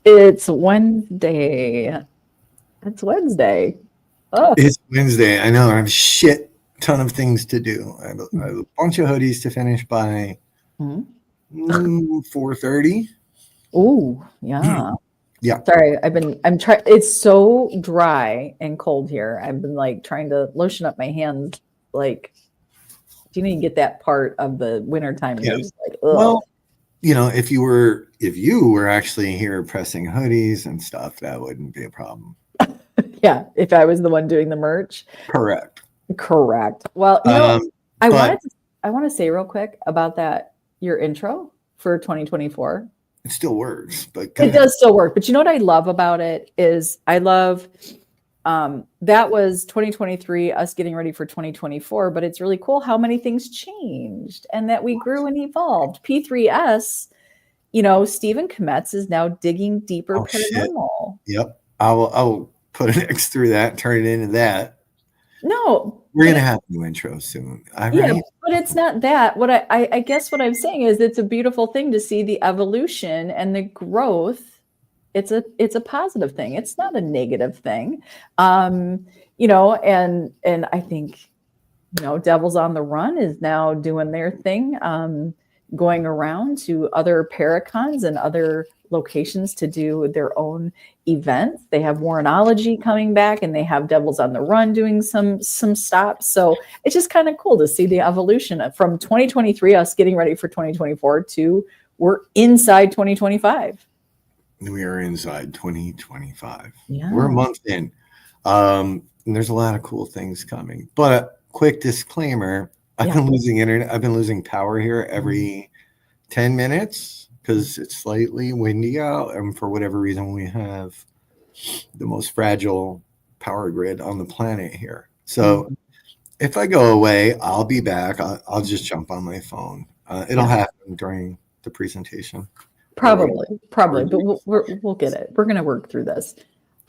It's Wednesday. It's Wednesday. Oh. It's Wednesday. I know. I have a shit ton of things to do. I have a bunch of hoodies to finish by 4:30. Ooh, yeah. Yeah. Sorry, I'm trying. It's so dry and cold here. I've been like trying to lotion up my hands. Like, do you get that part of the wintertime? Yeah. Just like, well, if you were actually here pressing hoodies and stuff, that wouldn't be a problem. Yeah, if I was the one doing the merch. Correct. Well, I want to say real quick about that, your intro for 2024. It still works, but it does still work. But you know what I love about it is I love that was 2023, us getting ready for 2024. But it's really cool how many things changed and that we grew and evolved. P3S, Stephen Kometz is now digging deeper paranormal. Shit. Yep. I'll put an X through that, turn it into that. No. We're going to have new intros soon. Yeah, but it's not that. What I guess what I'm saying is it's a beautiful thing to see the evolution and the growth. It's a positive thing. It's not a negative thing. And I think, Devils on the Run is now doing their thing, going around to other Paracons and other locations to do their own events. They have Warrenology coming back, and they have Devils on the Run doing some stops. So it's just kind of cool to see the evolution from 2023, us getting ready for 2024, to we're inside 2025. We are inside 2025. Yeah. We're a month in. And there's a lot of cool things coming. But a quick disclaimer, I've been losing internet. I've been losing power here every 10 minutes. Because it's slightly windy out, and for whatever reason, we have the most fragile power grid on the planet here. So if I go away, I'll be back. I'll just jump on my phone. It'll happen during the presentation. Probably, but we'll get it. We're going to work through this.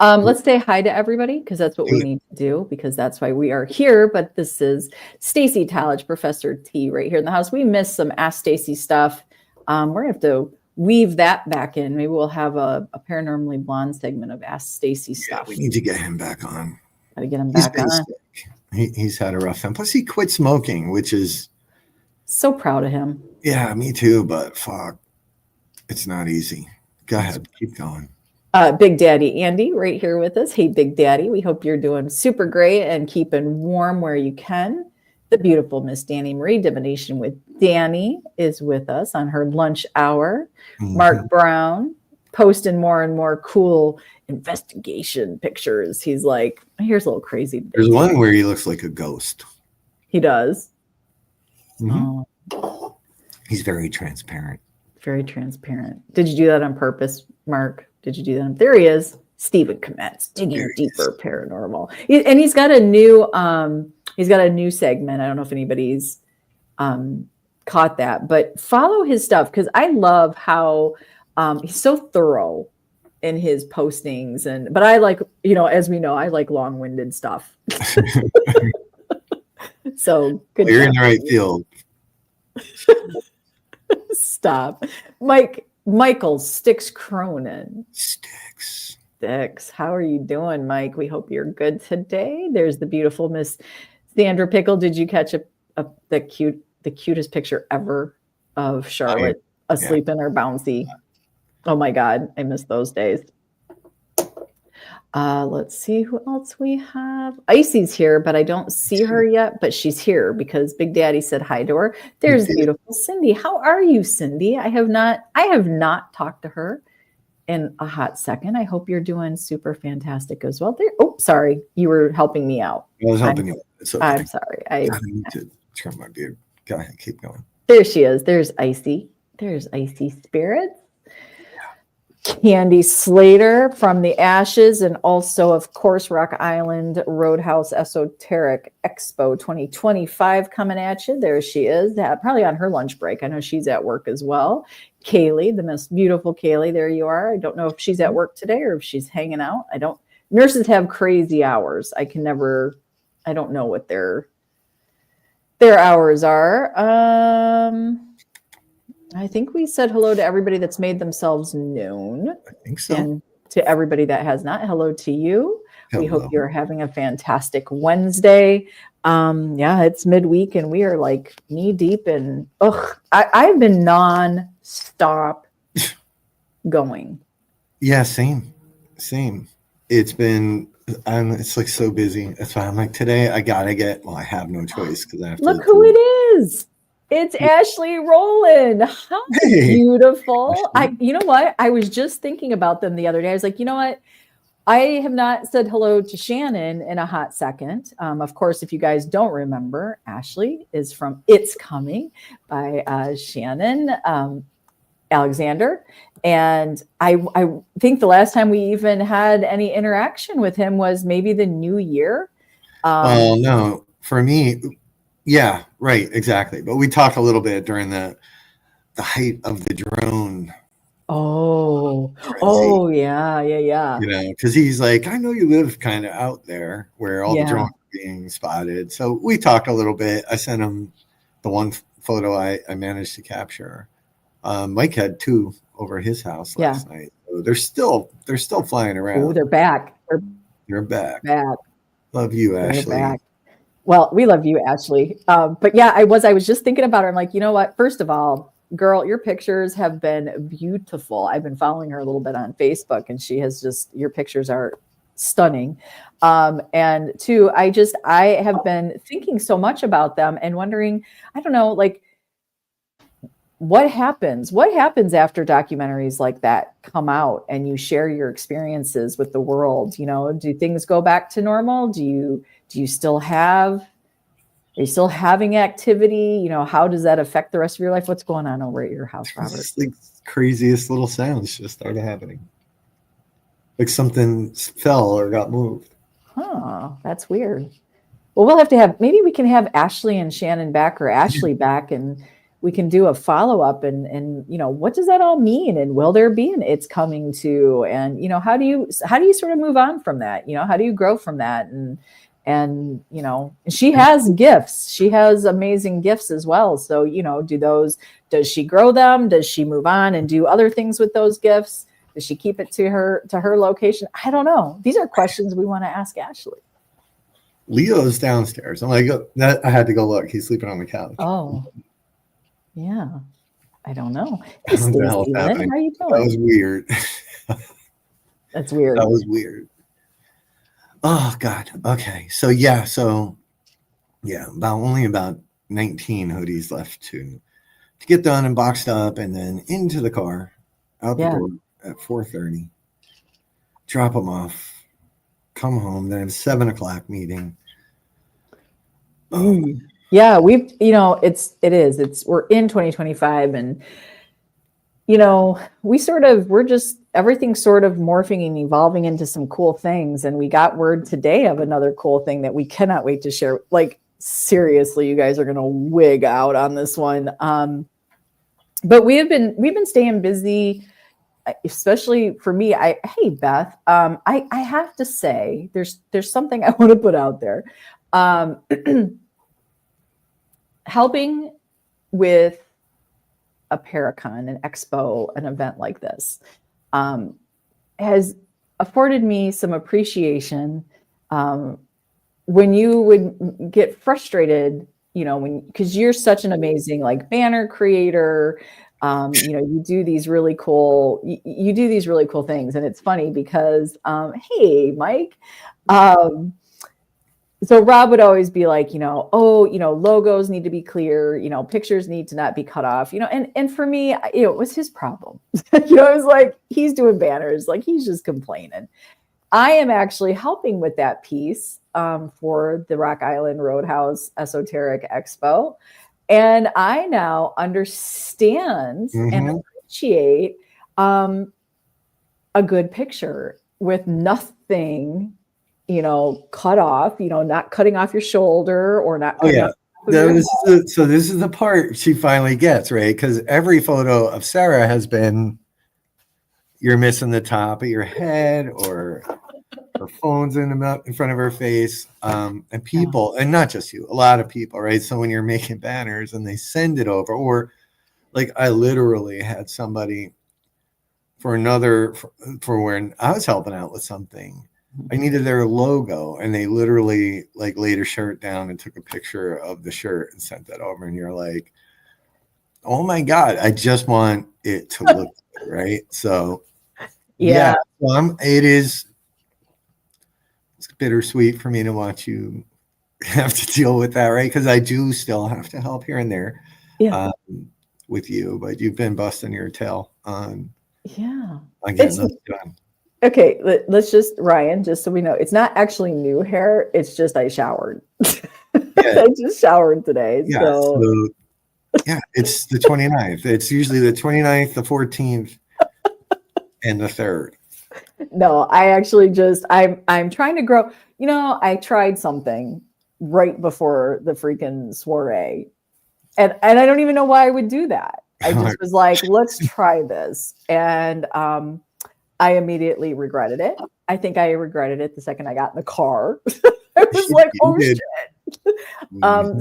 Let's say hi to everybody, because that's what we need to do, because that's why we are here. But this is Stacy Talledge, Professor T, right here in the house. We missed some Ask Stacy stuff. We're going to have to weave that back in. Maybe we'll have a Paranormally Blonde segment of Ask Stacy stuff. We need to get him back on. Got to get him back on. He's had a rough time. Plus, he quit smoking, which is... So proud of him. Yeah, me too, but fuck. It's not easy. Go ahead. Keep going. Big Daddy Andy right here with us. Hey, Big Daddy. We hope you're doing super great and keeping warm where you can. The beautiful Miss Danny Marie, Divination with Danny, is with us on her lunch hour. Mark Brown posting more and more cool investigation pictures. He's like, here's a little crazy. There's one where he looks like a ghost. He does. He's very transparent. Very transparent. Did you do that on purpose, Mark? Did you do that? There he is. Stephen Kometz, digging deeper paranormal. And he's got a new segment. I don't know if anybody's caught that, but follow his stuff, because I love how he's so thorough in his postings. But I like, as we know, I like long-winded stuff. So good. You're in the right field. Stop. Michael Sticks Cronin. Sticks. How are you doing, Mike? We hope you're good today. There's the beautiful Miss Sandra Pickle. Did you catch the cutest picture ever of Charlotte asleep in her bouncy? Oh my God, I miss those days. Let's see who else we have. Icy's here, but I don't see her yet, but she's here because Big Daddy said hi to her. There's beautiful Cindy. How are you, Cindy? I have not talked to her in a hot second. I hope you're doing super fantastic as well. Oh, sorry. You were helping me out. I was helping you. Okay. I'm sorry. I need to trim my beard. Go ahead. Keep going. There she is. There's Icy. There's Icy Spirits. Candy Slater from the Ashes, and also, of course, Rock Island Roadhouse Esoteric Expo 2025 coming at you. There she is, probably on her lunch break. I know she's at work as well. Kaylee, the most beautiful Kaylee, there you are. I don't know if she's at work today or if she's hanging out. Nurses have crazy hours. I don't know what their hours are. I think we said hello to everybody that's made themselves known. I think so. And to everybody that has not, hello to you. We hope Hello. you're having a fantastic Wednesday. Yeah, it's midweek and we are like knee deep in, I've been non-stop going. Yeah, same. It's been, it's like so busy. That's why I'm like, today I gotta get, well, I have no choice because I have to. Look who it is. It's Ashley Rowland. Hi, Hey, beautiful. Ashley. You know what? I was just thinking about them the other day. I was like, you know what? I have not said hello to Shannon in a hot second. Of course, if you guys don't remember, Ashley is from It's Coming by Shannon Alexander. And I think the last time we even had any interaction with him was maybe the new year. Well, no, for me, yeah, right, exactly. But we talked a little bit during the height of the drone. Oh, yeah. You know, because he's like, I know you live kind of out there where all the Yeah. drones are being spotted. So we talked a little bit. I sent him the one photo I managed to capture. Mike had 2 over his house last night. So they're still flying around. Oh, they're back. They're back. Back. Love you, They're Ashley. back. Well, we love you, Ashley. But yeah, I was just thinking about her. I'm like, you know what? First of all, girl, your pictures have been beautiful. I've been following her a little bit on Facebook, and she has your pictures are stunning. And 2, I have been thinking so much about them and wondering, I don't know, like, what happens after documentaries like that come out and you share your experiences with the world? You know, do things go back to normal? Do you still have, are you still having activity? You know, how does that affect the rest of your life? What's going on over at your house, Robert? It's like craziest little sounds just started happening. Like something fell or got moved. Huh, that's weird. Well, we'll have to maybe we can have Ashley and Shannon back, or Ashley back, and we can do a follow-up and, you know, what does that all mean? And will there be an It's Coming to, and, you know, how do you sort of move on from that? You know, how do you grow from that? And, you know, she has gifts. She has amazing gifts as well. So, you know, does she grow them? Does she move on and do other things with those gifts? Does she keep it to her location? I don't know. These are questions we want to ask Ashley. Leo's downstairs. I'm like, I had to go look. He's sleeping on the couch. Oh, yeah. I don't know. Hey, Stacey Lynn, how are you doing? That was weird. That's weird. That was weird. Oh God. Okay. So yeah. Only about 19 hoodies left to get done and boxed up, and then into the car, out the door at 4:30. Drop them off. Come home. Then have a 7 o'clock meeting. Yeah, we're in 2025, and, you know, everything's sort of morphing and evolving into some cool things. And we got word today of another cool thing that we cannot wait to share. Like, seriously, you guys are going to wig out on this one. But we've been staying busy, especially for me. Hey, Beth, I have to say, there's something I want to put out there. Helping with a Paracon, an expo, an event like this, has afforded me some appreciation. When you would get frustrated, you know, because you're such an amazing, like, banner creator, you know, you do these really cool things. And it's funny because, hey, Mike, so Rob would always be like, you know, logos need to be clear, you know, pictures need to not be cut off, you know, and for me, it was his problem. You know, it was like, he's doing banners, like, he's just complaining. I am actually helping with that piece for the Rock Island Roadhouse Esoteric Expo. And I now understand and appreciate a good picture with nothing, you know, cut off, you know, not cutting off your shoulder or not. This is the part she finally gets, right? Because every photo of Sarah has been, you're missing the top of your head, or her phone's in front of her face, and people, and not just you, a lot of people, right? So when you're making banners and they send it over, or like I literally had somebody for when I was helping out with something. I needed their logo, and they literally like laid a shirt down and took a picture of the shirt and sent that over. And you're like, oh my God, I just want it to look good, right? So yeah, it's bittersweet for me to watch you have to deal with that, right? Because I do still have to help here and there with you, but you've been busting your tail on getting this done. Okay, let's just, Ryan, just so we know, it's not actually new hair. It's just I showered. I just showered today. Yeah, so yeah, it's the 29th. It's usually the 29th, the 14th, and the 3rd. No, I actually just, I'm trying to grow. You know, I tried something right before the freaking soiree. And I don't even know why I would do that. I just was like, let's try this. And I immediately regretted it. I think I regretted it the second I got in the car. I was like, oh shit.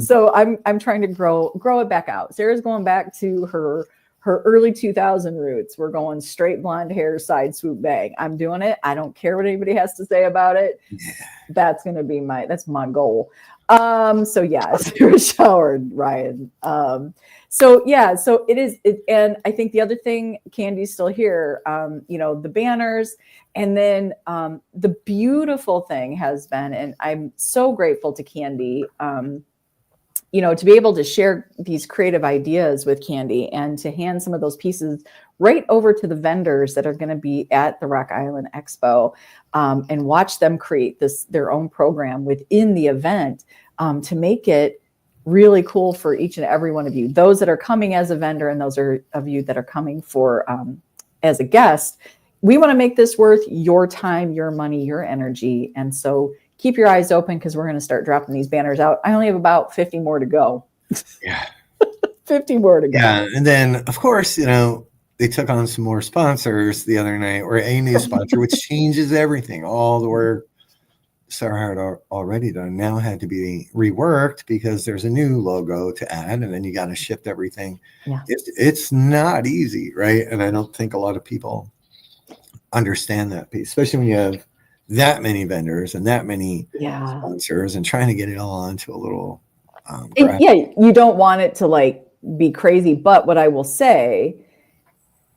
So I'm trying to grow it back out. Sarah's going back to her early 2000 roots. We're going straight blonde hair, side swoop bang. I'm doing it. I don't care what anybody has to say about it. Yeah. That's going to be that's my goal. So yeah, Sarah showered, Ryan. So it is. And I think the other thing, Candy's still here, the banners, and then the beautiful thing has been, and I'm so grateful to Candy, to be able to share these creative ideas with Candy and to hand some of those pieces right over to the vendors that are going to be at the Rock Island Expo, and watch them create their own program within the event, to make it really cool for each and every one of you, those that are coming as a vendor and those of you that are coming for as a guest. We want to make this worth your time, your money, your energy. And so keep your eyes open, because we're going to start dropping these banners out. I only have about 50 more to go. Yeah. 50 more to go. Yeah. And then, of course, they took on some more sponsors the other night, or a new sponsor, which changes everything. All the work Sarah had already done now had to be reworked because there's a new logo to add, and then you got to shift everything. Yeah. It's not easy, right? And I don't think a lot of people understand that piece, especially when you have that many vendors and that many sponsors, and trying to get it all onto a little you don't want it to be crazy. But what I will say,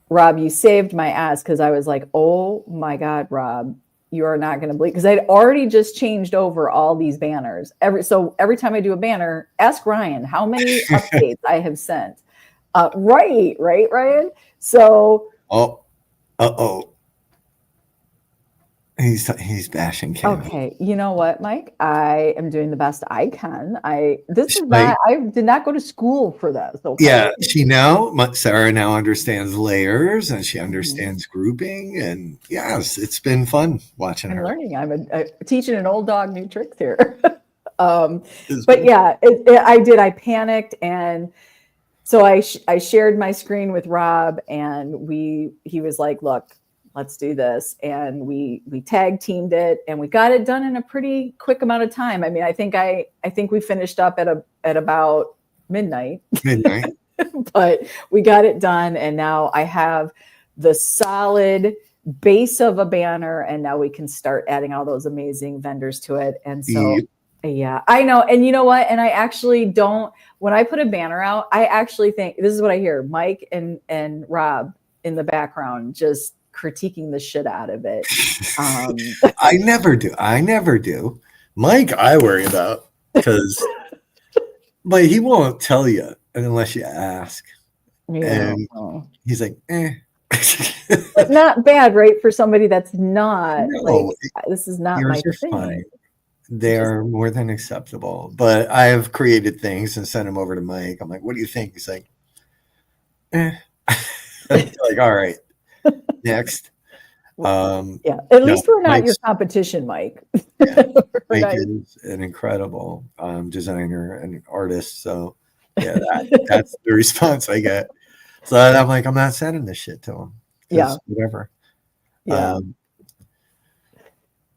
Rob, you saved my ass, because I was like, oh my God, Rob, you are not going to believe, because I'd already just changed over all these banners. Every time I do a banner, ask Ryan how many updates I have sent. Right, Ryan? So he's bashing Kim. Okay, you know what, Mike? I am doing the best I can. I did not go to school for this. Okay? Yeah, Sarah now understands layers, and she understands grouping, and yes, it's been fun watching her. Learning. I'm teaching an old dog new tricks here. But yeah, I did. I panicked, and so I shared my screen with Rob, and he was like, "Look, let's do this," and we tag teamed it, and we got it done in a pretty quick amount of time. I mean, I think we finished up at about midnight. But we got it done, and now I have the solid base of a banner, and now we can start adding all those amazing vendors to it. And so yeah, I know. And you know what? And I actually don't, when I put a banner out, I actually think, this is what I hear, Mike and Rob in the background just critiquing the shit out of it. I never do. Mike, I worry about, because but he won't tell you unless you ask. Yeah. And he's like, But not bad, right? For somebody that's not this is not my thing. Fine. They are more than acceptable. But I have created things and sent them over to Mike. I'm like, what do you think? He's like, like, all right. Next. At least we're not your competition, Mike. Mike is an incredible designer and artist. So yeah, that's the response I get. So I'm like, I'm not sending this shit to him. Yeah. Whatever. Yeah.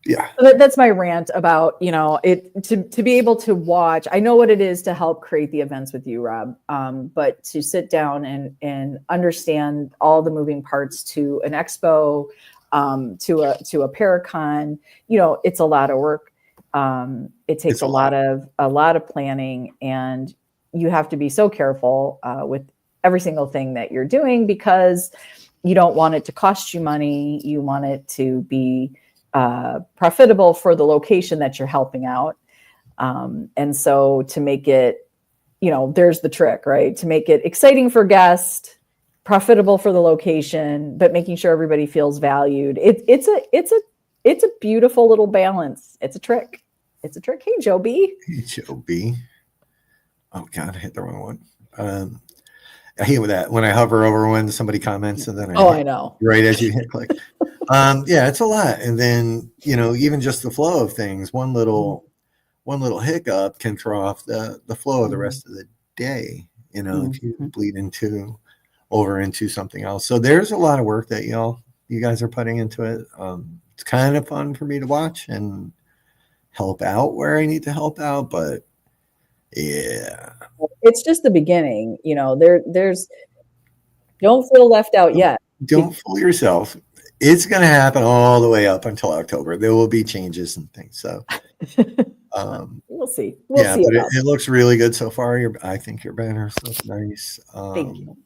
Yeah. That's my rant about, it to be able to watch. I know what it is to help create the events with you, Rob. But to sit down and understand all the moving parts to an expo, to a Paracon, it's a lot of work. It takes It's a lot of planning, and you have to be so careful with every single thing that you're doing, because you don't want it to cost you money. You want it to be profitable for the location that you're helping out. And so to make it, there's the trick, right? To make it exciting for guests, profitable for the location, but making sure everybody feels valued. It's a beautiful little balance. It's a trick. Hey, Joe B. Hey, Joe B. Oh God, I hit the wrong one. I hate with that when I hover over when somebody comments and then I know. Right as you hit click. Yeah, it's a lot. And then, even just the flow of things, one little hiccup can throw off the flow of the rest of the day, if you bleed over into something else. So there's a lot of work that you guys are putting into it. It's kind of fun for me to watch and help out where I need to help out, but yeah. It's just the beginning, there's don't feel left out yet. Don't fool yourself. It's going to happen all the way up until October. There will be changes and things. So we'll see. But it looks really good so far. I think your banners look nice. Thank you.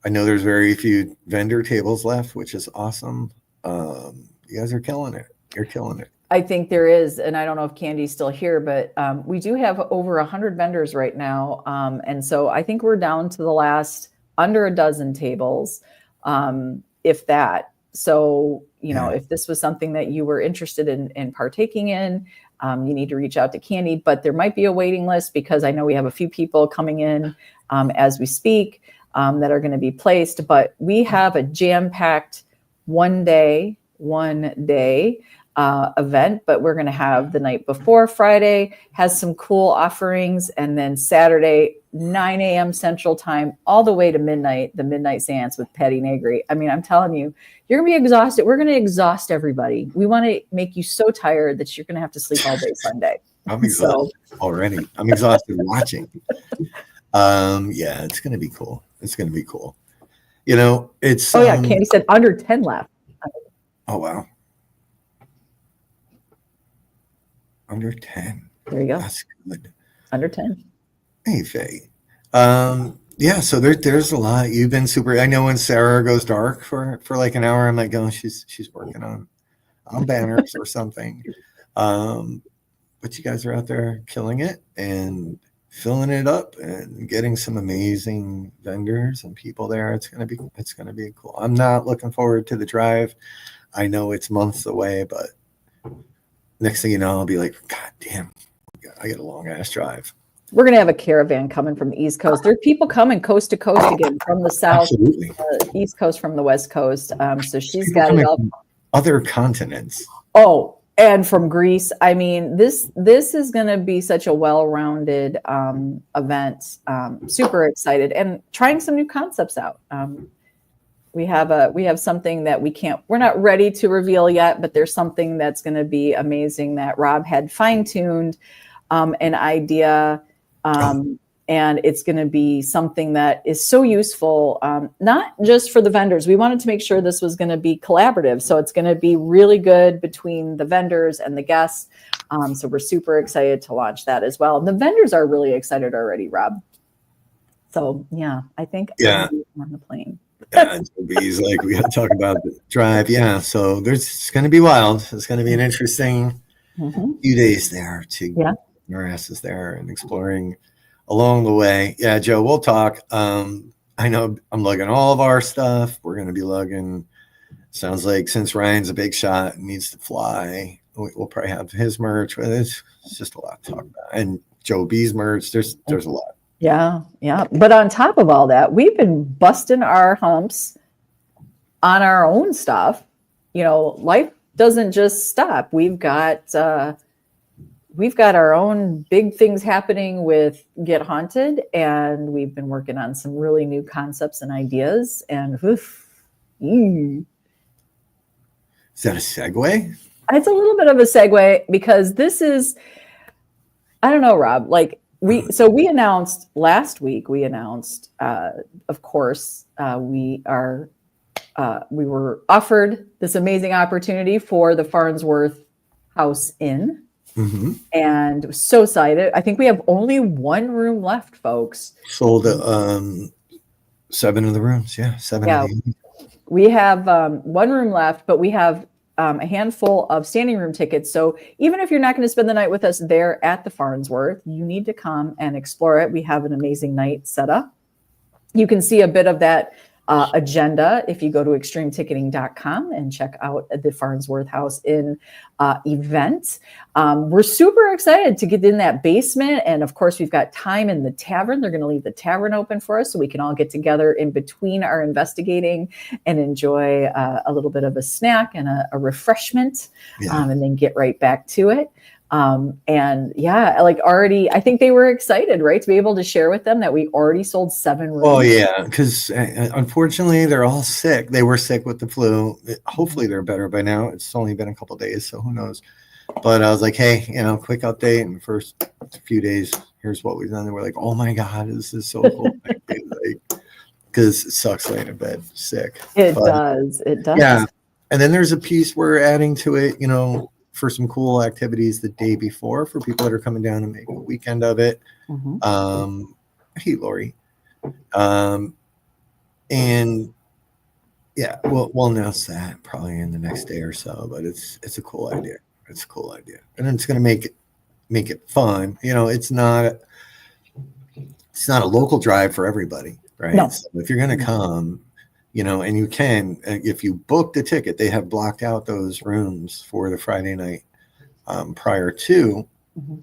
I know there's very few vendor tables left, which is awesome. You guys are killing it. You're killing it. I think there is, and I don't know if Candy's still here, but we do have over 100 vendors right now. And so I think we're down to the last under a dozen tables, if that. So, if this was something that you were interested in partaking in, you need to reach out to Candy, but there might be a waiting list, because I know we have a few people coming in as we speak that are going to be placed, but we have a jam-packed one day event, but we're going to have the night before. Friday has some cool offerings, and then Saturday 9 a.m. Central Time all the way to midnight, the midnight seance with Patty Negri. I mean, I'm telling you, you're going to be exhausted. We're going to exhaust everybody. We want to make you so tired that you're going to have to sleep all day Sunday. I'm exhausted already. I'm exhausted watching. Yeah, it's going to be cool. It's going to be cool. It's Candy said under 10 left. Oh wow. Under 10. There you go. That's good. Under 10. Hey, Faye. Yeah, so there's a lot. You've been super. I know when Sarah goes dark for like an hour, I'm like, oh, she's working on banners or something. But you guys are out there killing it and filling it up and getting some amazing vendors and people there. It's gonna be cool. I'm not looking forward to the drive. I know it's months away, but next thing you know, I'll be like, God damn, I got a long ass drive. We're going to have a caravan coming from the East Coast. There are people coming coast to coast again, from the South, East Coast, from the West Coast. So she's got it up. Other continents. Oh, and from Greece. I mean, this is going to be such a well-rounded event. Super excited, and trying some new concepts out. We have something that we're not ready to reveal yet, but there's something that's going to be amazing that Rob had fine-tuned an idea. And it's going to be something that is so useful, not just for the vendors. We wanted to make sure this was going to be collaborative. So it's going to be really good between the vendors and the guests. So we're super excited to launch that as well. And the vendors are really excited already, Rob. So yeah, I think I'm on the plane. Yeah, he's like, we got to talk about the drive. Yeah, so it's going to be wild. It's going to be an interesting few days there to get our asses there and exploring along the way. Yeah, Joe, we'll talk. I know I'm lugging all of our stuff. We're going to be lugging. Sounds like since Ryan's a big shot and needs to fly, we'll probably have his merch with it. It's just a lot to talk about. And Joe B's merch. There's a lot. Yeah. But on top of all that, we've been busting our humps on our own stuff. Life doesn't just stop. We've got our own big things happening with Get Haunted, and we've been working on some really new concepts and ideas. And Is that a segue? it's a little bit of a segue because this is, I don't know, Rob, like we announced last week, of course, we were offered this amazing opportunity for the Farnsworth House Inn. Mm-hmm. And so excited. I think we have only one room left, folks. Sold 7 of the rooms. Yeah, 7 Yeah, of the 8. we have one room left, but we have a handful of standing room tickets. So even if you're not going to spend the night with us there at the Farnsworth, you need to come and explore it. We have an amazing night set up. You can see a bit of that agenda if you go to extremeticketing.com and check out the Farnsworth House Inn event. We're super excited to get in that basement. And of course, we've got time in the tavern. They're going to leave the tavern open for us so we can all get together in between our investigating and enjoy a little bit of a snack and a refreshment, and then get right back to it. And yeah, like already, I think they were excited, right? To be able to share with them that we already sold 7 rooms. Oh yeah. Cause unfortunately they're all sick. They were sick with the flu. Hopefully they're better by now. It's only been a couple of days, so who knows? But I was like, hey, quick update. In the first few days, here's what we've done. They were like, oh my God, this is so cool. Cause it sucks laying in bed sick. It does. Yeah. And then there's a piece we're adding to it, for some cool activities the day before for people that are coming down and make a weekend of it. Mm-hmm. Hey, Lori. And yeah, we'll announce that probably in the next day or so, but it's a cool idea. It's a cool idea. And it's going to make it fun. It's not a local drive for everybody, right? No. So if you're going to come, and you can, if you book the ticket, they have blocked out those rooms for the Friday night prior to. Mm-hmm.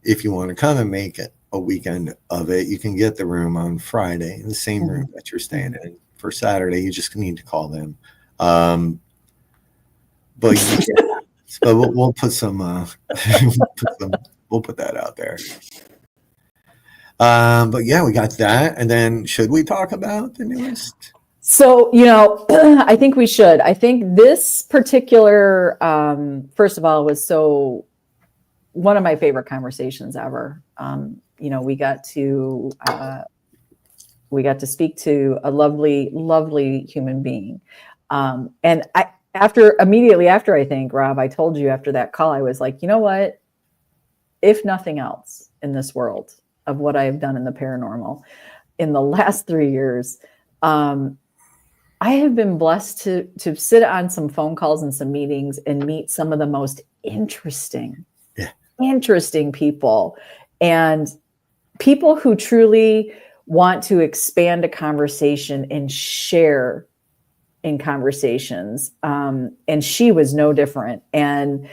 If you want to come and make it a weekend of it, you can get the room on Friday, the same mm-hmm. room that you're staying in. For Saturday, you just need to call them. But we'll put some, we'll put that out there. But yeah, we got that. And then should we talk about the newest? So, I think we should. I think this particular, first of all, was one of my favorite conversations ever. We got to speak to a lovely, lovely human being. And immediately after, I think, Rob, I told you after that call, I was like, you know what? If nothing else in this world of what I have done in the paranormal in the last 3 years, I have been blessed to sit on some phone calls and some meetings and meet some of the most interesting people, and people who truly want to expand a conversation and share in conversations. And she was no different. And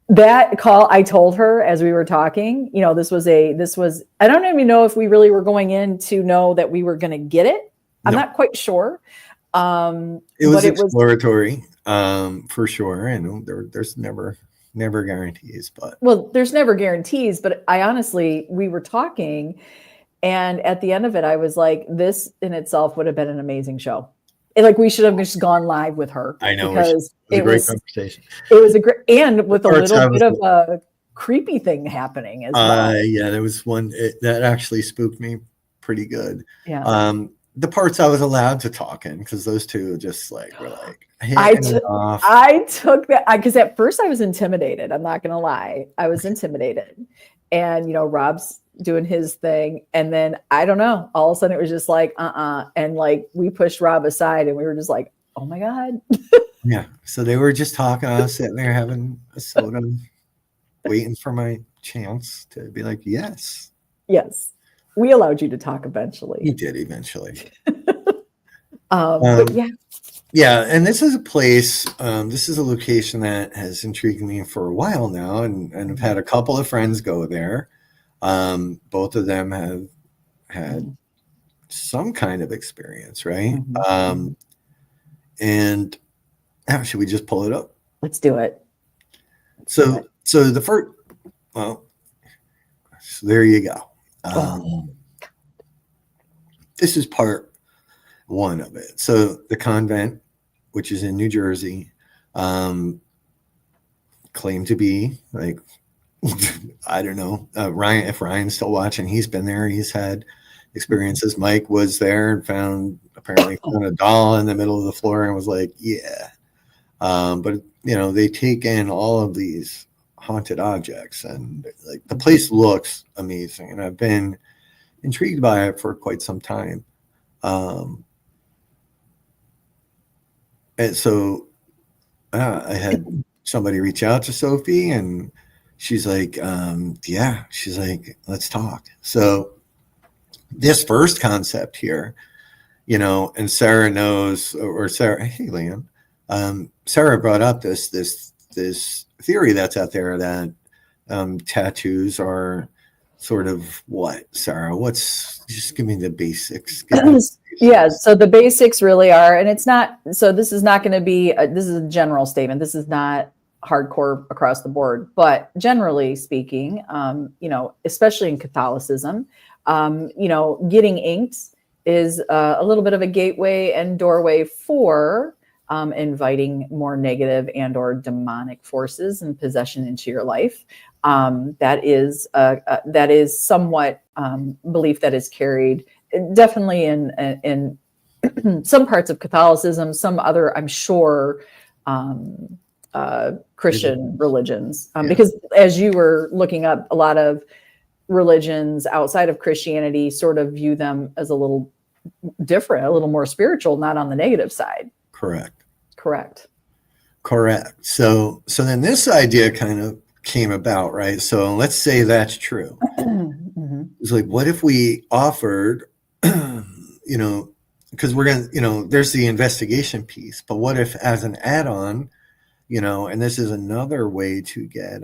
that call, I told her as we were talking, this was, I don't even know if we really were going in to know that we were going to get it. I'm not quite sure. It was exploratory, for sure. And there's never guarantees, but there's never guarantees, but I honestly, we were talking, and at the end of it, I was like, this in itself would have been an amazing show. We should have just gone live with her. I know, because it was a great conversation. It was a great, and with a little bit of a creepy thing happening as well. Yeah, there was one that actually spooked me pretty good. Yeah. The parts I was allowed to talk in, because those two just were like, I took that because at first I was intimidated. I'm not going to lie. I was intimidated. And, Rob's doing his thing. And then I don't know, all of a sudden it was just like, And we pushed Rob aside and we were just like, oh my God. Yeah. So they were just talking. I was sitting there having a soda, waiting for my chance to be like, yes. Yes. We allowed you to talk eventually. You did eventually. But yeah. Yeah, and this is a place, this is a location that has intrigued me for a while now, and I've had a couple of friends go there. Both of them have had some kind of experience, right? Mm-hmm. And should we just pull it up? Let's do it. So the first, so there you go. This is part one of it. So the convent, which is in New Jersey, claim to be like, I don't know, Ryan, if Ryan's still watching, he's been there. He's had experiences. Mike was there and apparently found a doll in the middle of the floor and was like, yeah. But they take in all of these haunted objects, and like the place looks amazing, and I've been intrigued by it for quite some time. And so I had somebody reach out to Sophie, and she's like, she's like, let's talk. So this first concept here, and Sarah knows, or Sarah, hey, Liam, Sarah brought up this theory that's out there that tattoos are sort of what, Sarah? Just give me the basics. Yeah, so the basics really are, and it's not, so this is not going to be, this is a general statement. This is not hardcore across the board, but generally speaking, especially in Catholicism, getting inked is a little bit of a gateway and doorway for inviting more negative and or demonic forces and possession into your life. That is somewhat belief that is carried definitely in some parts of Catholicism, some other, I'm sure, Christian religions, because as you were looking up, a lot of religions outside of Christianity sort of view them as a little different, a little more spiritual, not on the negative side. Correct. So then this idea kind of came about, right? So let's say that's true. Mm-hmm. It's like, what if we offered, because we're going to, there's the investigation piece, but what if as an add-on, and this is another way to get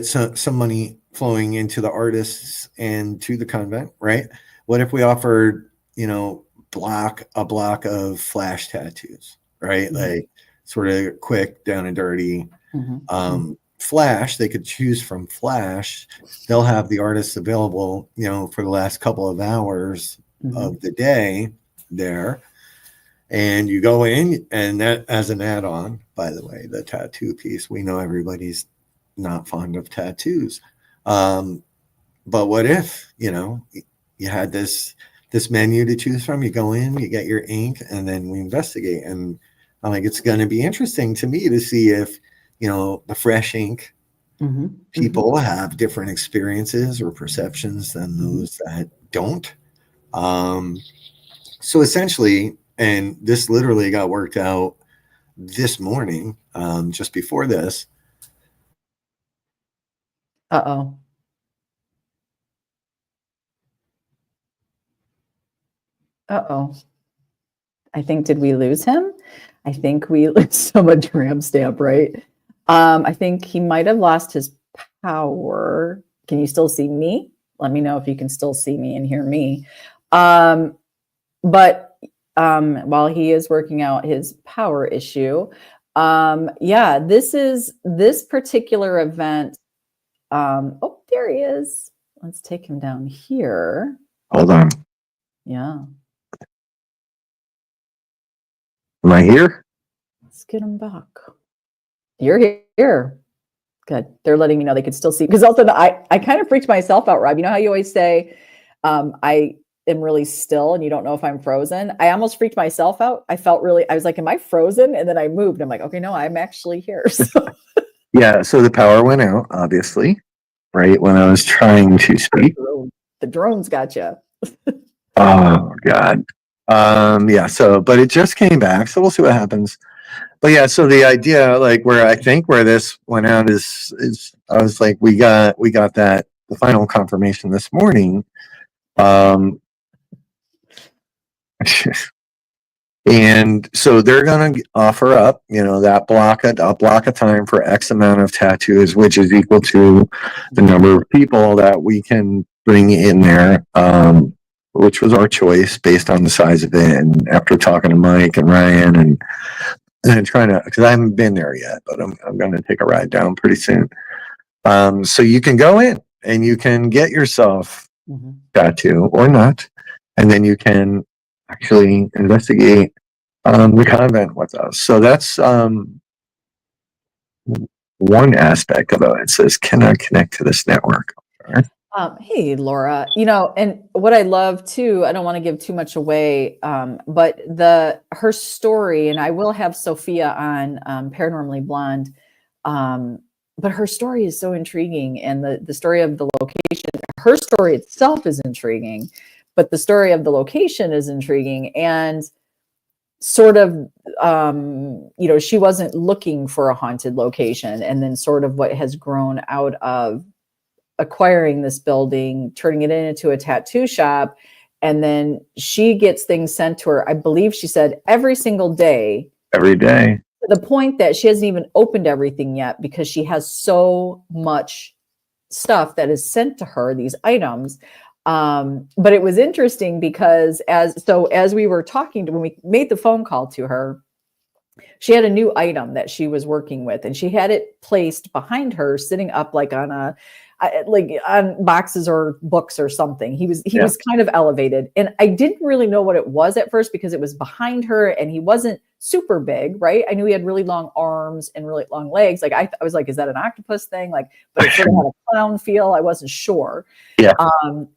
some money flowing into the artists and to the convent, right? What if we offered, a block of flash tattoos, right? Mm-hmm. Like sort of quick, down and dirty. Mm-hmm. Flash, they could choose from flash. They'll have the artists available, for the last couple of hours mm-hmm. of the day there. And you go in, and that as an add-on, by the way, the tattoo piece, we know everybody's not fond of tattoos. But what if, you had this menu to choose from, you go in, you get your ink, and then we investigate. And I'm like, it's going to be interesting to me to see if, the fresh ink mm-hmm. people mm-hmm. have different experiences or perceptions than those that don't. So essentially, and this literally got worked out this morning, just before this. Uh-oh. I think, did we lose him? I think we lost someone tram stamp, right? I think he might have lost his power. Can you still see me? Let me know if you can still see me and hear me. But while he is working out his power issue, this particular event. Oh, there he is. Let's take him down here. Hold on. Yeah. Am I here? Let's get him back. You're here. Good. They're letting me know they could still see. Because also, I kind of freaked myself out, Rob. You know how you always say, I am really still and you don't know if I'm frozen? I almost freaked myself out. I was like, am I frozen? And then I moved. I'm like, okay, no, I'm actually here. So. Yeah. So the power went out, obviously, right? When I was trying to speak. The drones got you. Oh, God. But it just came back. So we'll see what happens. But yeah, so the idea, like where this went out is I was like, we got the final confirmation this morning. And so they're going to offer up, that block of time for X amount of tattoos, which is equal to the number of people that we can bring in there, which was our choice based on the size of it. And after talking to Mike and Ryan and trying to, because I haven't been there yet, but I'm going to take a ride down pretty soon. So you can go in and you can get yourself mm-hmm. tattoo or not, and then you can actually investigate the convent with us. So that's one aspect of it. It says, can I connect to this network? Hey, Laura, and what I love too, I don't want to give too much away, but her story, and I will have Sophia on Paranormally Blonde, but her story is so intriguing, and the story of the location, her story itself is intriguing, but the story of the location is intriguing, and sort of, she wasn't looking for a haunted location, and then sort of what has grown out of acquiring this building, turning it into a tattoo shop. And then she gets things sent to her, I believe she said every single day. Every day. To the point that she hasn't even opened everything yet because she has so much stuff that is sent to her, these items. But it was interesting because as we were talking when we made the phone call to her, she had a new item that she was working with, and she had it placed behind her, sitting up like on boxes or books or something. He was kind of elevated, and I didn't really know what it was at first because it was behind her and he wasn't super big, right? I knew he had really long arms and really long legs. Like I was like, is that an octopus thing? Like, but it sort of had a clown feel. I wasn't sure. Yeah.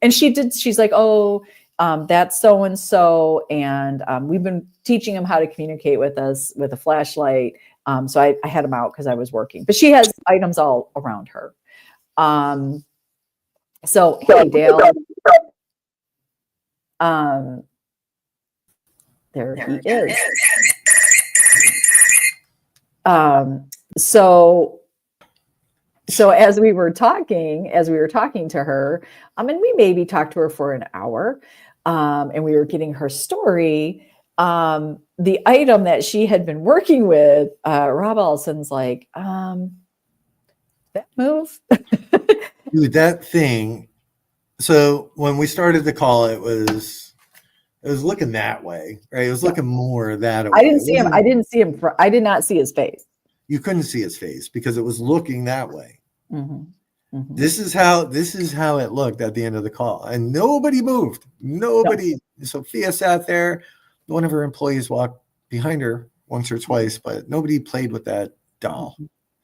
And she's like, oh, that's so-and-so. And we've been teaching him how to communicate with us with a flashlight. So I had him out because I was working, but she has items all around her. So hey, Dale, there he is. So as we were talking to her, and we maybe talked to her for an hour, and we were getting her story, the item that she had been working with, Rob Allison's like, that move. Dude, that thing. So when we started the call, it was looking that way, right? It was looking more that way. I didn't see him. I did not see his face. You couldn't see his face because it was looking that way. Mm-hmm. Mm-hmm. This is how it looked at the end of the call, and nobody moved. Nobody. No. Sophia sat there. One of her employees walked behind her once or twice, but nobody played with that doll.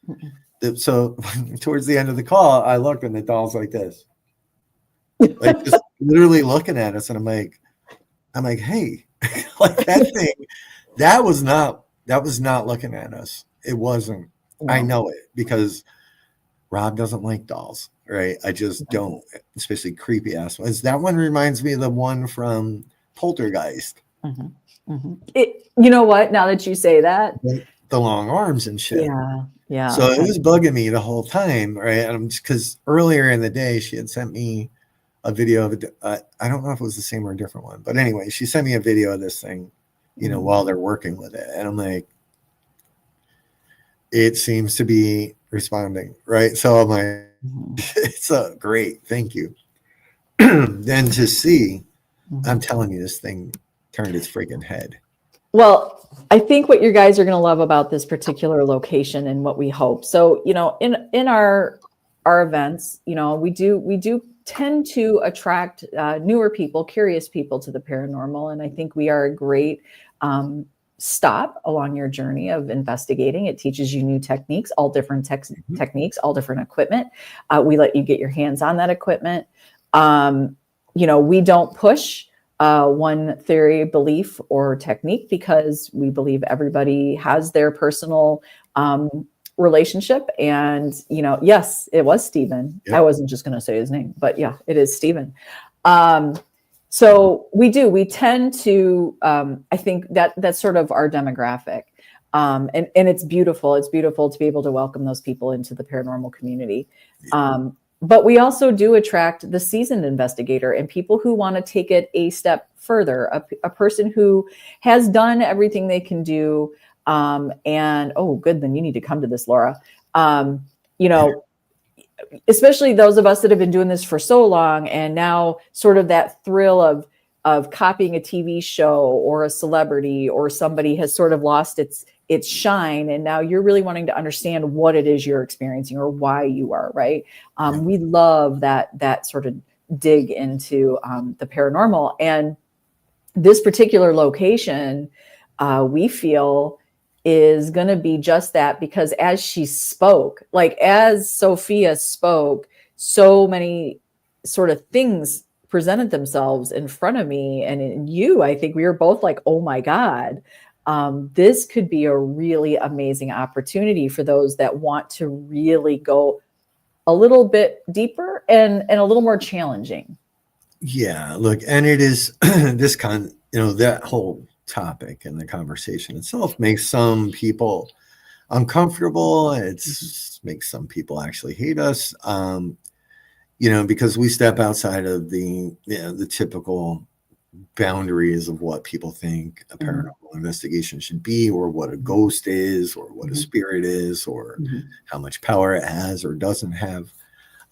Mm-hmm. So towards the end of the call, I looked and the doll's like this, like just literally looking at us, and I'm like, hey, like that thing, that was not looking at us. It wasn't. No. I know it because Rob doesn't like dolls, right? I just don't, especially creepy ass ones. That one reminds me of the one from Poltergeist. Mm-hmm. Mm-hmm. You know what? Now that you say that, the long arms and shit. Yeah. So it was bugging me the whole time, right? Because earlier in the day, she had sent me a video of I don't know if it was the same or a different one, but anyway, she sent me a video of this thing, while they're working with it, and I'm like, it seems to be responding, right? So I'm like, it's great, thank you. Then to see, I'm telling you, this thing turned its freaking head. Well, I think what you guys are going to love about this particular location and what we hope. So, in our events, we do tend to attract newer people, curious people to the paranormal. And I think we are a great stop along your journey of investigating. It teaches you new techniques, all different techniques, all different equipment. We let you get your hands on that equipment. We don't push one theory, belief, or technique because we believe everybody has their personal relationship. And, yes, it was Stephen. Yep. I wasn't just going to say his name, but yeah, it is Stephen. So we tend to, I think that's sort of our demographic. And it's beautiful. It's beautiful to be able to welcome those people into the paranormal community. But we also do attract the seasoned investigator and people who want to take it a step further, a person who has done everything they can do. And, oh, good, then you need to come to this, Laura. Especially those of us that have been doing this for so long, and now sort of that thrill of copying a TV show or a celebrity or somebody has sort of lost its shine, and now you're really wanting to understand what it is you're experiencing or why you are, right? We love that sort of dig into the paranormal. And this particular location, we feel is going to be just that, because as she spoke, like as Sophia spoke, so many sort of things presented themselves in front of me and in you. I think we were both like, oh my God, this could be a really amazing opportunity for those that want to really go a little bit deeper and a little more challenging. Yeah, look, and it is that whole topic and the conversation itself makes some people uncomfortable. It's makes some people actually hate us, because we step outside of the typical boundaries of what people think a paranormal investigation should be, or what a ghost is, or what a spirit is, or how much power it has or doesn't have.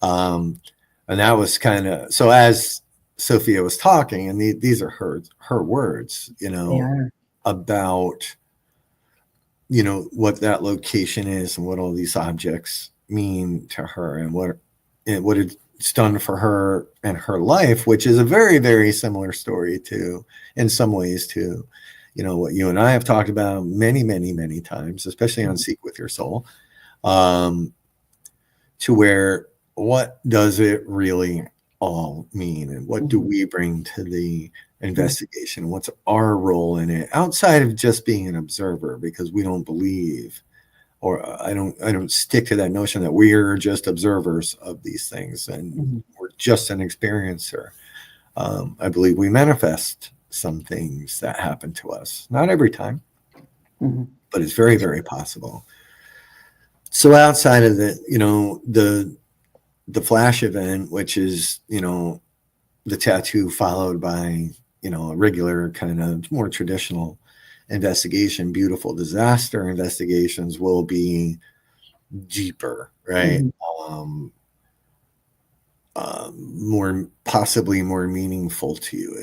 And that was kind of, so as Sophia was talking, and these are her words, about, what that location is and what all these objects mean to her, and what it's done for her and her life, which is a very, very similar story to, in some ways, to, what you and I have talked about many, many, many times, especially on Seek With Your Soul, to where, what does it really all mean, and what do we bring to the investigation? What's our role in it outside of just being an observer? Because we don't believe, or I don't stick to that notion that we're just observers of these things and we're just an experiencer. I believe we manifest some things that happen to us, not every time, but it's very, very possible. So outside of the flash event, which is, the tattoo followed by, a regular kind of more traditional investigation, beautiful disaster investigations will be deeper, right? Possibly more meaningful to you.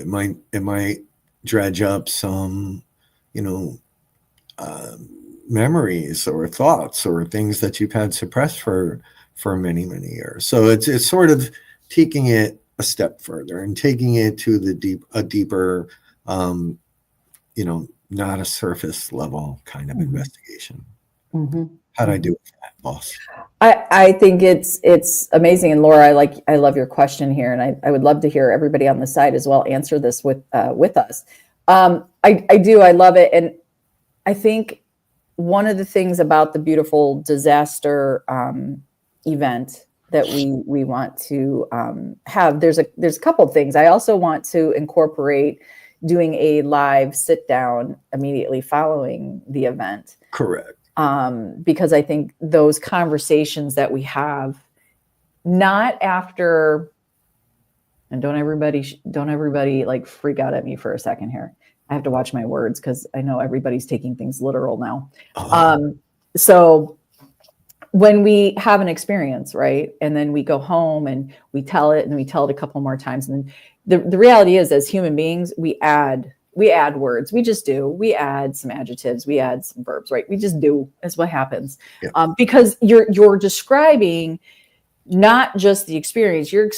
It might dredge up some, memories or thoughts or things that you've had suppressed for many, many years. So it's sort of taking it a step further and taking it to a deeper, not a surface level kind of investigation. How'd I do with that, boss? I think it's amazing. And Laura, I love your question here. And I would love to hear everybody on the side as well answer this with us. I do. I love it. And I think one of the things about the beautiful disaster event that we want to have, there's a couple of things. I also want to incorporate doing a live sit down immediately following the event. Correct. Because I think those conversations that we have, not after, and don't everybody like freak out at me for a second here. I have to watch my words because I know everybody's taking things literal now. So when we have an experience, right, and then we go home and we tell it a couple more times, and then the reality is, as human beings, we add words. We just do. We add some adjectives. We add some verbs, right? We just do. That's what happens. Yeah. Because you're describing not just the experience. You're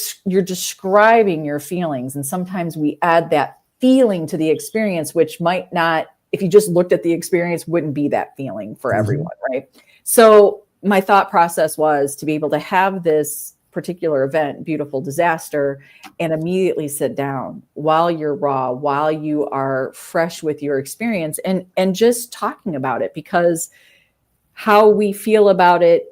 describing your feelings, and sometimes we add that feeling to the experience, which might not, if you just looked at the experience, wouldn't be that feeling for everyone, right? So my thought process was to be able to have this particular event, beautiful disaster, and immediately sit down while you're raw, while you are fresh with your experience, and just talking about it, because how we feel about it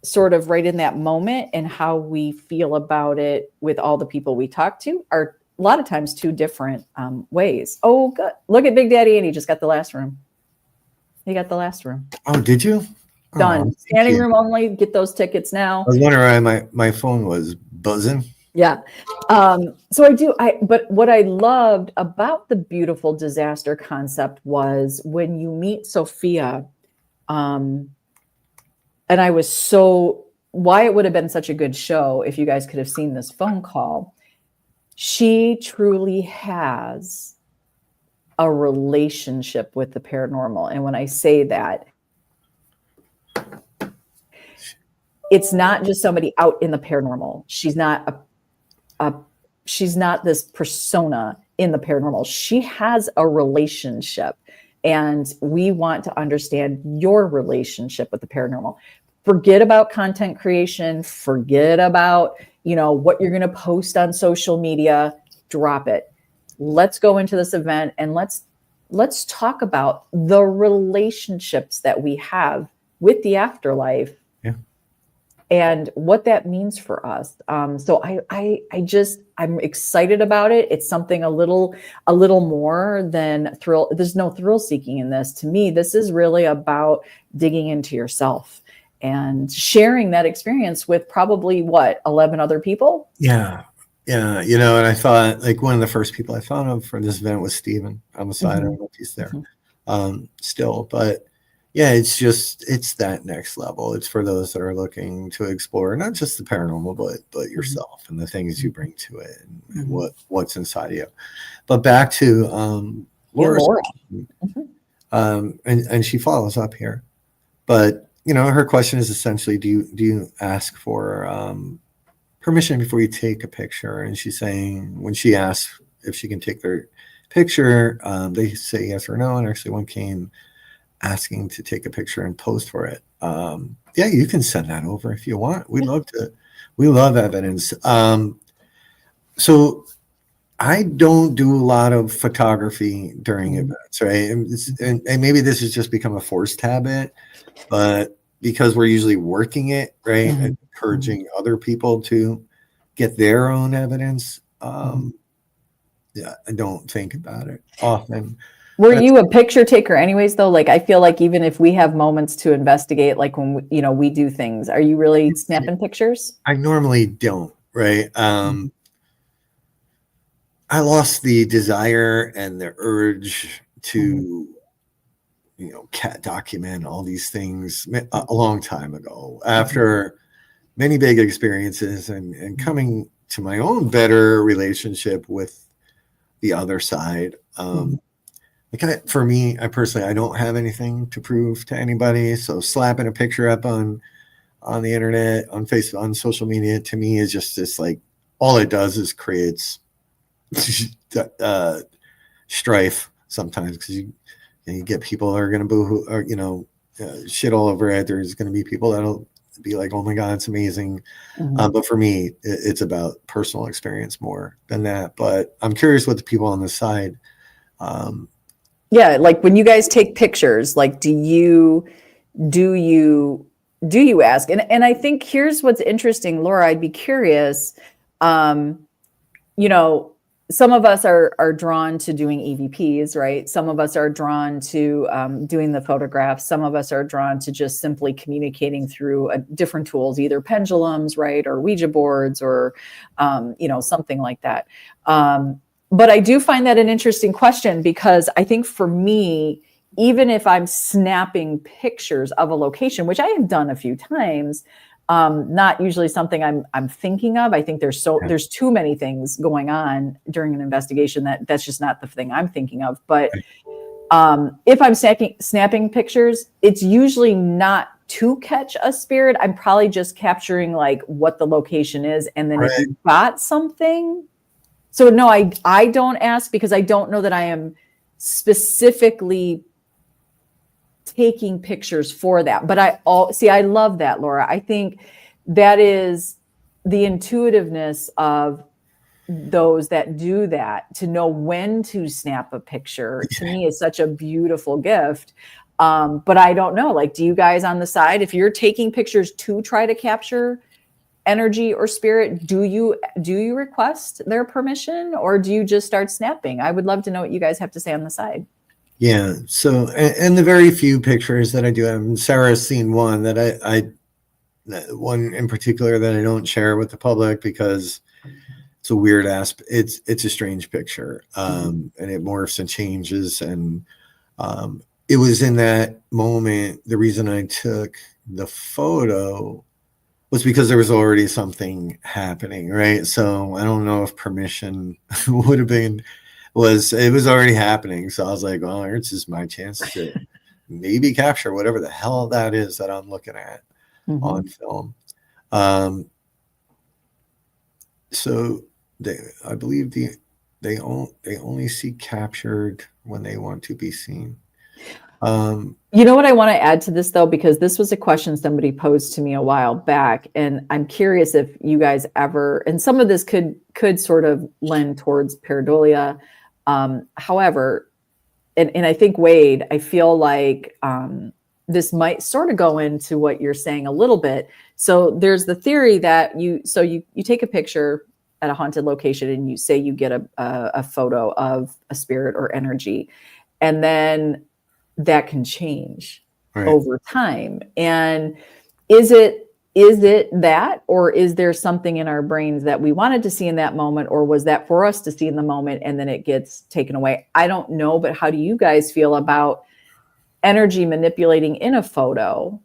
sort of right in that moment and how we feel about it with all the people we talk to are a lot of times two different ways. Oh, good. Look at Big Daddy Andy just got the last room. He got the last room. Oh, did you? Done. Oh, standing room only. Get those tickets now. I was wondering why my phone was buzzing. Yeah. So I do. But what I loved about the beautiful disaster concept was when you meet Sophia, and I was why it would have been such a good show if you guys could have seen this phone call. She truly has a relationship with the paranormal. And when I say that, it's not just somebody out in the paranormal. She's not she's not this persona in the paranormal. She has a relationship. And we want to understand your relationship with the paranormal. Forget about content creation, forget about, what you're going to post on social media, drop it. Let's go into this event and let's talk about the relationships that we have with the afterlife. Yeah. And what that means for us. So I'm excited about it. It's something a little more than thrill. There's no thrill seeking in this. To me, this is really about digging into yourself and sharing that experience with probably 11 other people. Yeah. Yeah. And I thought like one of the first people I thought of for this event was Steven on the side. I don't know if he's there still, but yeah, it's that next level. It's for those that are looking to explore not just the paranormal, but yourself and the things you bring to it and what's inside of you. But back to Laura's and she follows up here. But her question is essentially, do you ask for permission before you take a picture? And she's saying when she asks if she can take their picture, they say yes or no. And actually one came asking to take a picture and post for it. Yeah, you can send that over if you want. We love evidence. So I don't do a lot of photography during events, right? And maybe this has just become a forced habit, but because we're usually working it, right? And encouraging other people to get their own evidence. Yeah, I don't think about it often. Were you a picture taker anyways, though? Like, I feel like even if we have moments to investigate, like when we do things, are you really snapping pictures? I normally don't, right? I lost the desire and the urge to, document all these things a long time ago after many big experiences and coming to my own better relationship with the other side. For me, I personally, I don't have anything to prove to anybody. So slapping a picture up on the internet, on Facebook, on social media, to me is just this, like, all it does is creates strife sometimes, because you get people that are going to boo or shit all over it. There's going to be people that'll be like, oh my God, it's amazing. But for me, it's about personal experience more than that. But I'm curious what the people on the side. Yeah, like when you guys take pictures, like do you ask? And I think here's what's interesting, Laura, I'd be curious. Some of us are drawn to doing EVPs, right? Some of us are drawn to doing the photographs. Some of us are drawn to just simply communicating through different tools, either pendulums, right, or Ouija boards, or something like that. But I do find that an interesting question, because I think for me, even if I'm snapping pictures of a location, which I have done a few times, not usually something I'm thinking of. I think there's too many things going on during an investigation that's just not the thing I'm thinking of. But if I'm snapping pictures, it's usually not to catch a spirit. I'm probably just capturing like what the location is, and then if you got something. So no, I don't ask, because I don't know that I am specifically taking pictures for that. But I love that, Laura. I think that is the intuitiveness of those that do that, to know when to snap a picture. To me, is such a beautiful gift. But I don't know, like, do you guys on the side, if you're taking pictures to try to capture energy or spirit, do you request their permission, or do you just start snapping? I would love to know what you guys have to say on the side. Yeah. So, and the very few pictures that I do have, Sarah's seen one that one in particular that I don't share with the public, because it's a weird it's a strange picture. And it morphs and changes. And it was in that moment, the reason I took the photo was because there was already something happening, right? So I don't know if permission would have been, it was already happening. So I was like, well, this is my chance to maybe capture whatever the hell that is that I'm looking at on film. So I believe they only see captured when they want to be seen. You know what I want to add to this though, because this was a question somebody posed to me a while back, and I'm curious if you guys ever, and some of this could sort of lend towards pareidolia. However, and I think Wade, I feel like this might sort of go into what you're saying a little bit. So there's the theory that you take a picture at a haunted location and you say you get a photo of a spirit or energy, and then that can change over time. And is it that, or is there something in our brains that we wanted to see in that moment, or was that for us to see in the moment and then it gets taken away? I don't know, but how do you guys feel about energy manipulating in a photo?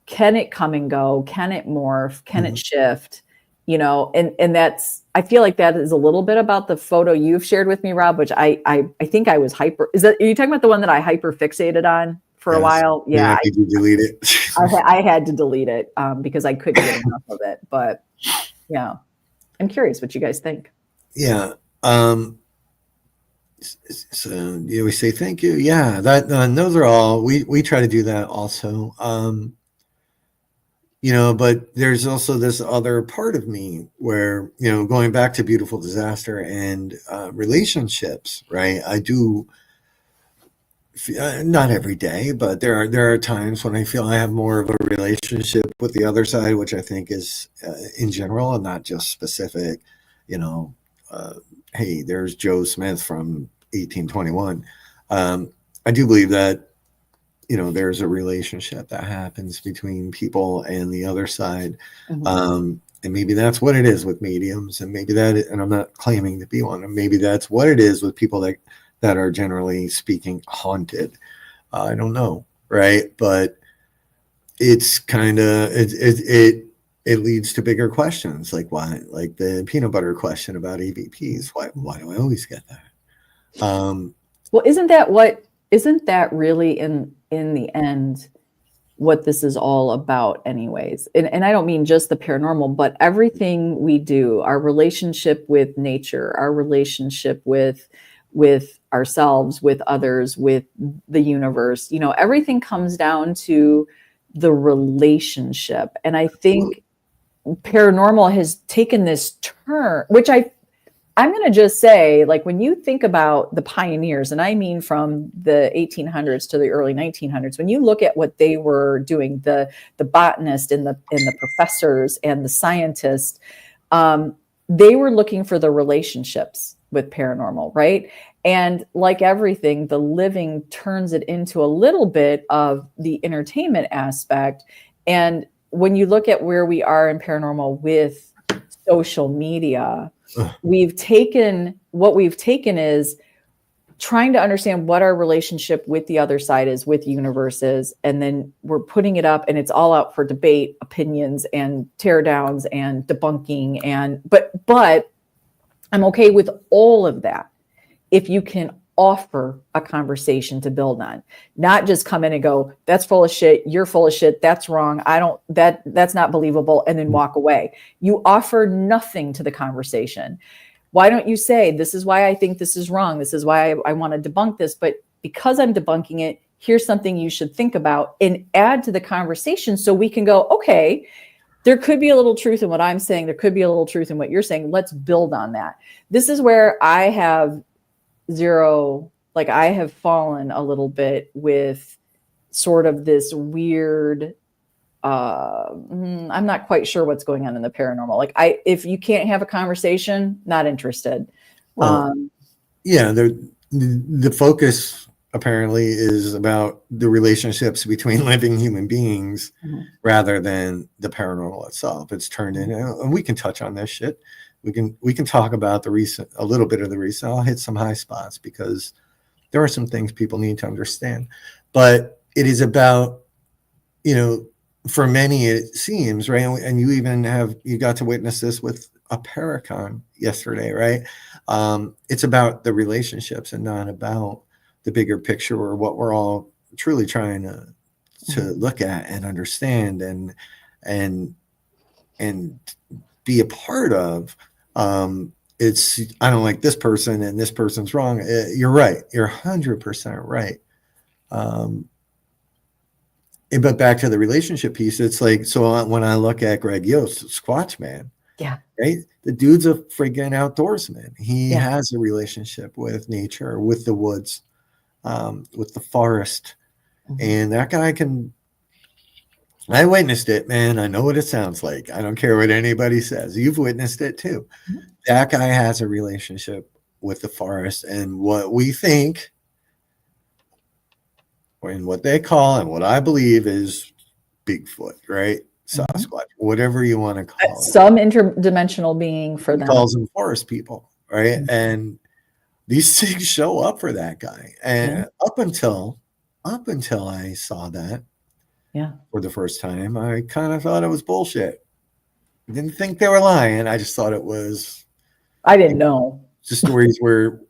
Can it come and go? Can it morph? Can it shift? You know, and that's, I feel like that is a little bit about the photo you've shared with me, Rob, which I think I was are you talking about the one that I hyper fixated on for a while? Yeah. Did you delete it? I had to delete it because I couldn't get enough of it. But yeah, I'm curious what you guys think. Yeah. So you always say thank you. Yeah, that those are all we try to do that also. You know, but there's also this other part of me where, you know, going back to beautiful disaster and relationships, right? I do not every day, but there are times when I feel I have more of a relationship with the other side, which I think is in general and not just specific. You know, hey, there's Joe Smith from 1821. I do believe that, you know, there's a relationship that happens between people and the other side. And maybe that's what it is with mediums, and maybe and I'm not claiming to be one, and maybe that's what it is with people that are generally speaking haunted. I don't know. Right. But it's kind of, it leads to bigger questions, like why, like the peanut butter question about EVPs. Why do I always get that? Well, isn't that really in the end what this is all about anyways? And I don't mean just the paranormal, but everything we do, our relationship with nature, our relationship with ourselves, with others, with the universe, you know, everything comes down to the relationship. And I think paranormal has taken this turn, which I'm going to just say, like, when you think about the pioneers, and I mean from the 1800s to the early 1900s, when you look at what they were doing, the botanist and the professors and the scientists, they were looking for the relationships with paranormal, right? And like everything, the living turns it into a little bit of the entertainment aspect. And when you look at where we are in paranormal with social media, we've taken is trying to understand what our relationship with the other side is, with universe is, and then we're putting it up and it's all out for debate, opinions, and tear downs and debunking. And but I'm okay with all of that if you can offer a conversation to build on, not just come in and go, that's full of shit, you're full of shit, that's wrong, that's not believable, and then walk away. You offer nothing to the conversation. Why don't you say, this is why I think this is wrong, this is why I want to debunk this, but because I'm debunking it, here's something you should think about, and add to the conversation so we can go, okay, there could be a little truth in what I'm saying, there could be a little truth in what you're saying, let's build on that. This is where I have I have fallen a little bit with sort of this weird, I'm not quite sure what's going on in the paranormal. Like, if you can't have a conversation, not interested. Well, yeah, the focus apparently is about the relationships between living human beings rather than the paranormal itself. It's turned in, and we can touch on this shit. We can talk about a little bit of the recent. I'll hit some high spots because there are some things people need to understand. But it is about, you know, for many it seems, right? And you got to witness this with a Paracon yesterday, right? It's about the relationships and not about the bigger picture or what we're all truly trying to look at and understand and be a part of. It's, I don't like this person and this person's wrong. You're right. You're 100% right. But back to the relationship piece, it's like, so when I look at Greg Yost, Squatch Man, Yeah. right? The dude's a freaking outdoorsman. He Yeah. has a relationship with nature, with the woods, with the forest. And that guy I witnessed it, man. I know what it sounds like. I don't care what anybody says. You've witnessed it too. That guy has a relationship with the forest, and what we think, and what they call, and what I believe is Bigfoot, right? Sasquatch, whatever you want to call it. Some interdimensional being for He them. calls them forest people, right? And these things show up for that guy. And up until I saw that for the first time, I kind of thought it was bullshit. I didn't think they were lying. I just thought it was. I didn't know. The stories were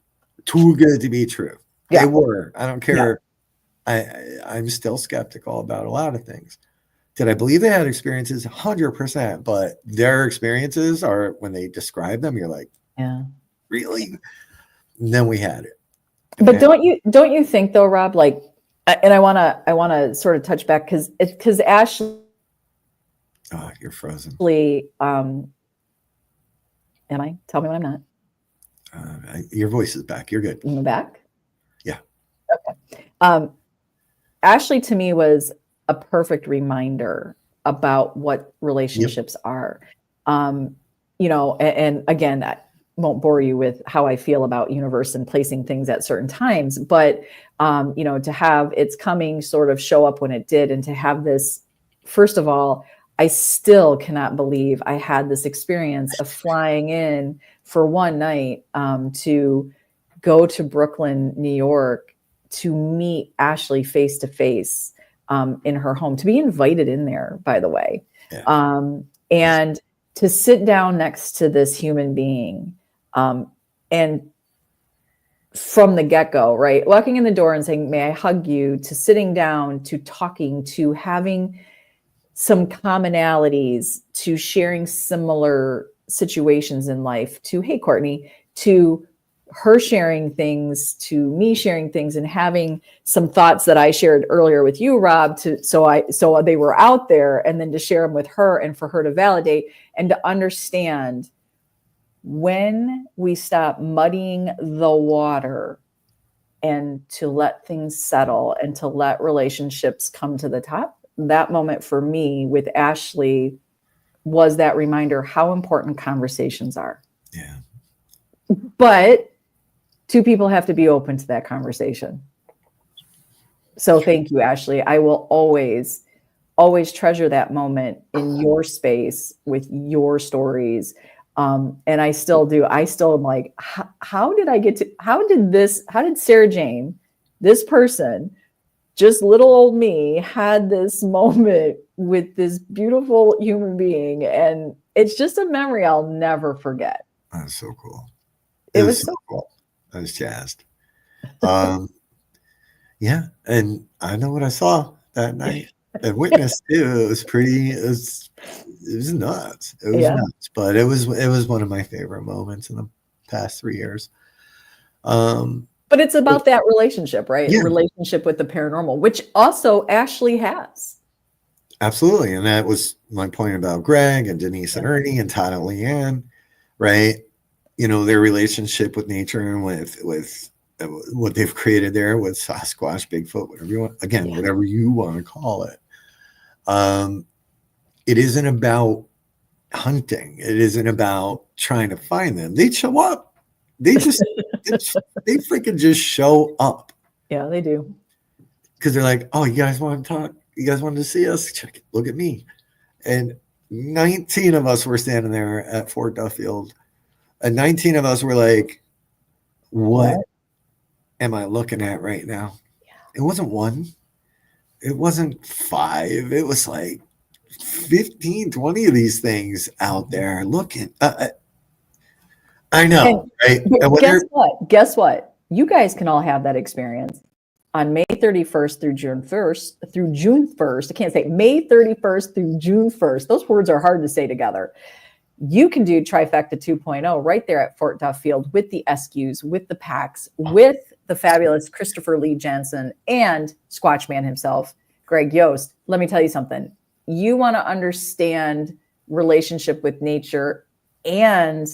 too good to be true. They were. I don't care. I'm still skeptical about a lot of things. Did I believe they had experiences? 100%. But their experiences are, when they describe them, you're like, really? And then we had it. But don't you think though, Rob, like, and I want to sort of touch back because Ashley. Oh, you're frozen. Am I? Tell me when I'm not. Your voice is back. You're good. I'm back? Yeah. Okay. Ashley to me was a perfect reminder about what relationships are. And again, I won't bore you with how I feel about universe and placing things at certain times, but to have its coming sort of show up when it did, and to have this, first of all, I still cannot believe I had this experience of flying in for one night to go to Brooklyn, New York, to meet Ashley face to face in her home, to be invited in there, by the way, and to sit down next to this human being, and from the get-go, right, walking in the door and saying, "May I hug you?" to sitting down, to talking, to having some commonalities, to sharing similar situations in life, to, "Hey, Courtney," to her sharing things, to me sharing things, and having some thoughts that I shared earlier with you, Rob, so they were out there, and then to share them with her, and for her to validate and to understand when we stop muddying the water and to let things settle and to let relationships come to the top. That moment for me with Ashley was that reminder how important conversations are. Yeah. But two people have to be open to that conversation. So thank you, Ashley. I will always treasure that moment in your space with your stories. And I still do. I still am like, how did Sarah Jane, this person, just little old me, had this moment with this beautiful human being? And it's just a memory I'll never forget. That's so cool. It was so cool. I was jazzed. Yeah. And I know what I saw that night and witnessed too. It was nuts. It was nuts, but it was one of my favorite moments in the past 3 years. But it's about that relationship, right? Yeah. Relationship with the paranormal, which also Ashley has. Absolutely. And that was my point about Greg and Denise and Ernie and Todd and Leanne, right? Their relationship with nature and with what they've created there with Sasquatch, Bigfoot, whatever you want, whatever you want to call it. It isn't about hunting. It isn't about trying to find them. They show up. They just, they freaking just show up. Yeah, they do. Because they're like, "Oh, you guys want to talk? You guys wanted to see us? Check it. Look at me." And 19 of us were standing there at Fort Duffield. And 19 of us were like, what am I looking at right now? Yeah. It wasn't one. It wasn't 5. It was like 15, 20 of these things out there looking. I know, right? And Guess what? You guys can all have that experience on May 31st through June 1st. I can't say May 31st through June 1st. Those words are hard to say together. You can do Trifecta 2.0 right there at Fort Duffield with the SQs, with the packs, with the fabulous Christopher Lee Jensen and Squatch Man himself, Greg Yost. Let me tell you something. You want to understand relationship with nature, and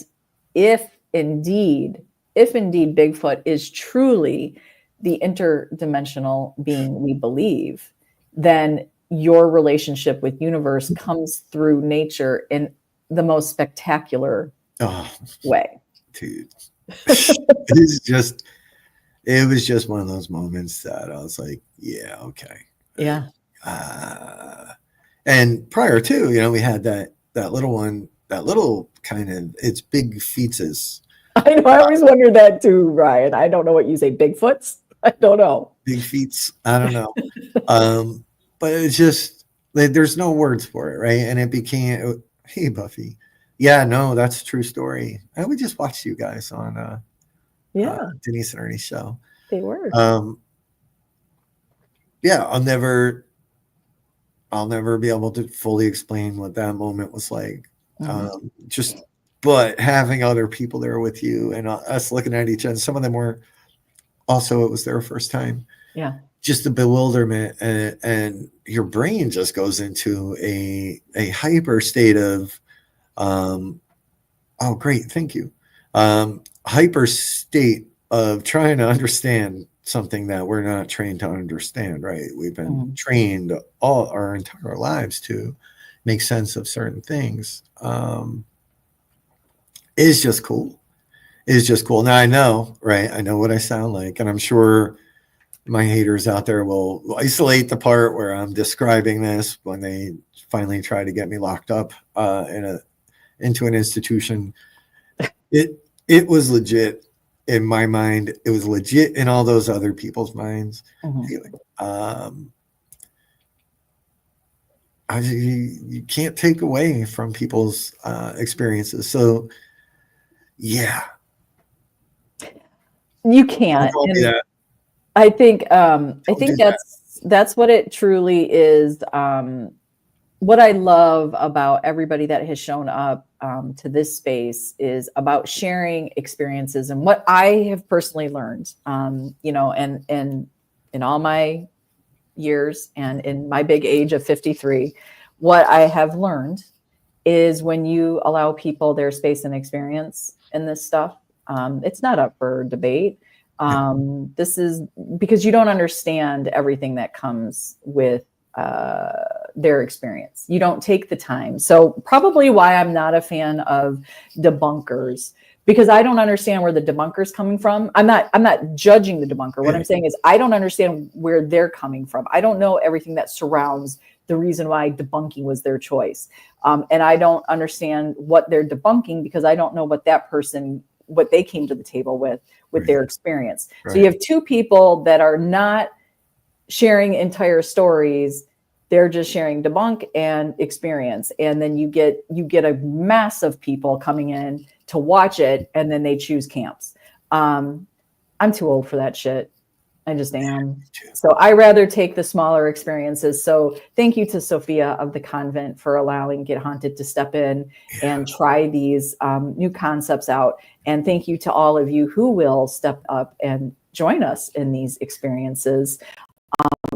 if indeed Bigfoot is truly the interdimensional being we believe, then your relationship with universe comes through nature in the most spectacular way. Dude. It was just one of those moments that I was like, yeah, okay. Yeah. And prior to, we had that little one, that little kind of, it's big feetses. I know. I always wondered that too, Ryan. I don't know what you say. Bigfoots? I don't know. Big feets. I don't know. But it's just, there's no words for it, right? And it became, hey, Buffy. Yeah, no, that's a true story. And we just watched you guys on Denise and Ernie's show. They were. Yeah, I'll never be able to fully explain what that moment was like. But having other people there with you and us looking at each other, some of them were also, it was their first time. Yeah. Just the bewilderment, and your brain just goes into a hyper state of, oh, great, thank you. Hyper state of trying to understand something that we're not trained to understand, right? We've been trained all our entire lives to make sense of certain things. It's just cool. It's just cool. Now I know, right? I know what I sound like, and I'm sure my haters out there will isolate the part where I'm describing this when they finally try to get me locked up into an institution. It was legit in my mind. It was legit in all those other people's minds. You can't take away from people's experiences. So, yeah, you can't. I think that's what it truly is. What I love about everybody that has shown up to this space is about sharing experiences, and what I have personally learned, and in all my years and in my big age of 53, what I have learned is when you allow people their space and experience in this stuff, it's not up for debate. This is because you don't understand everything that comes with their experience. You don't take the time. So probably why I'm not a fan of debunkers, because I don't understand where the debunker's coming from. I'm not judging the debunker. What I'm saying is I don't understand where they're coming from. I don't know everything that surrounds the reason why debunking was their choice. And I don't understand what they're debunking because I don't know what that person, what they came to the table with their experience. So you have two people that are not sharing entire stories. They're just sharing debunk and experience. And then you get a mass of people coming in to watch it, and then they choose camps. I'm too old for that shit. I just am. So I rather take the smaller experiences. So thank you to Sophia of the convent for allowing Get Haunted to step in and try these new concepts out. And thank you to all of you who will step up and join us in these experiences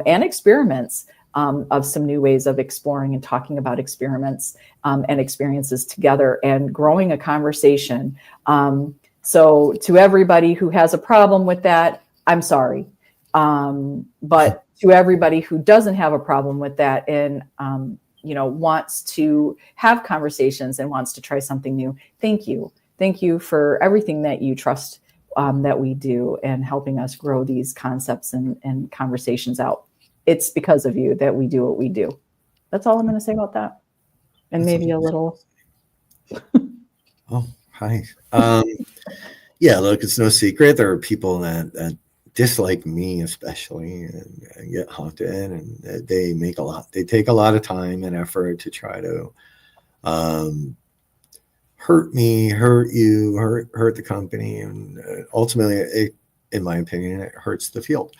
and experiments of some new ways of exploring and talking about experiments and experiences together and growing a conversation. So to everybody who has a problem with that, I'm sorry. But to everybody who doesn't have a problem with that and, wants to have conversations and wants to try something new, thank you. Thank you for everything that you trust that we do and helping us grow these concepts and conversations out. It's because of you that we do what we do. That's all I'm going to say about that. And maybe a little. Oh, hi. Yeah, look, it's no secret. There are people that dislike me, especially, and get haunted, and they take a lot of time and effort to try to hurt me, hurt you, hurt the company. And ultimately, in my opinion, it hurts the field.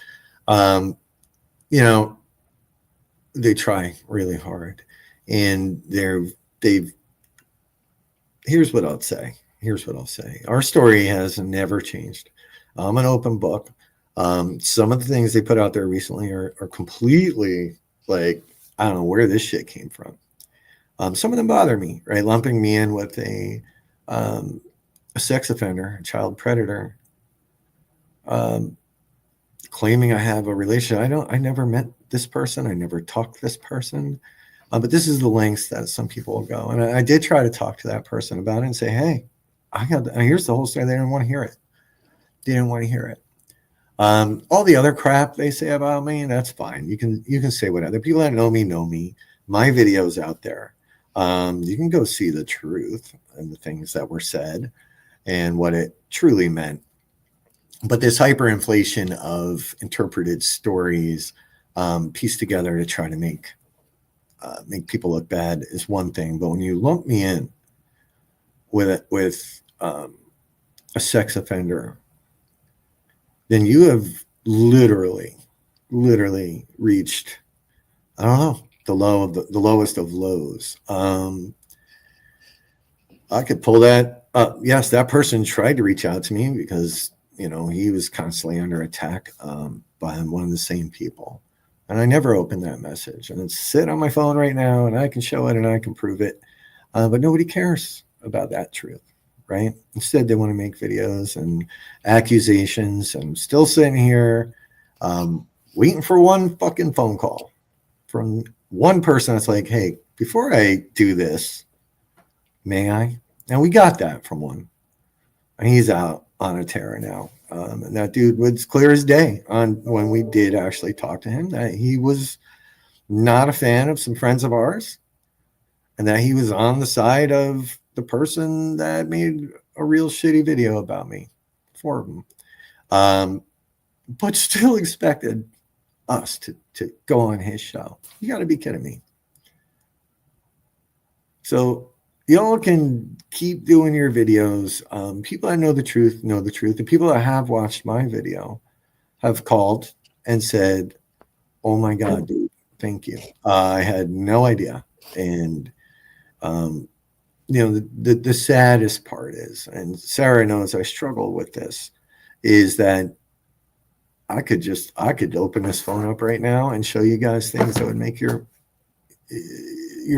They try really hard, and here's what I'll say. Our story has never changed. I'm an open book. Some of the things they put out there recently are completely like, I don't know where this shit came from. Some of them bother me, right? Lumping me in with a sex offender, a child predator, claiming I have a relationship. I never met this person. I never talked to this person. But this is the lengths that some people will go. And I did try to talk to that person about it and say, hey, here's the whole story. They didn't want to hear it. They didn't want to hear it. All the other crap they say about me, that's fine. You can say whatever. The people that know me. My video's out there. You can go see the truth and the things that were said and what it truly meant. But this hyperinflation of interpreted stories pieced together to try to make people look bad is one thing. But when you lump me in with a sex offender, then you have literally reached, I don't know, the lowest of lows. I could pull that up. Yes, that person tried to reach out to me because, he was constantly under attack by one of the same people. And I never opened that message. And it's sitting on my phone right now, and I can show it and I can prove it. But nobody cares about that truth, right? Instead, they want to make videos and accusations. And I'm still sitting here waiting for one fucking phone call from one person that's like, hey, before I do this, may I? And we got that from one. And he's out on a tear now. And that dude was clear as day on when we did actually talk to him that he was not a fan of some friends of ours and that he was on the side of the person that made a real shitty video about me for him. But still expected us to go on his show. You got to be kidding me. So y'all can keep doing your videos. People that know the truth know the truth. The people that have watched my video have called and said, oh my God, dude, thank you. I had no idea. And, the saddest part is, and Sarah knows I struggle with this, is that I could open this phone up right now and show you guys things that would make your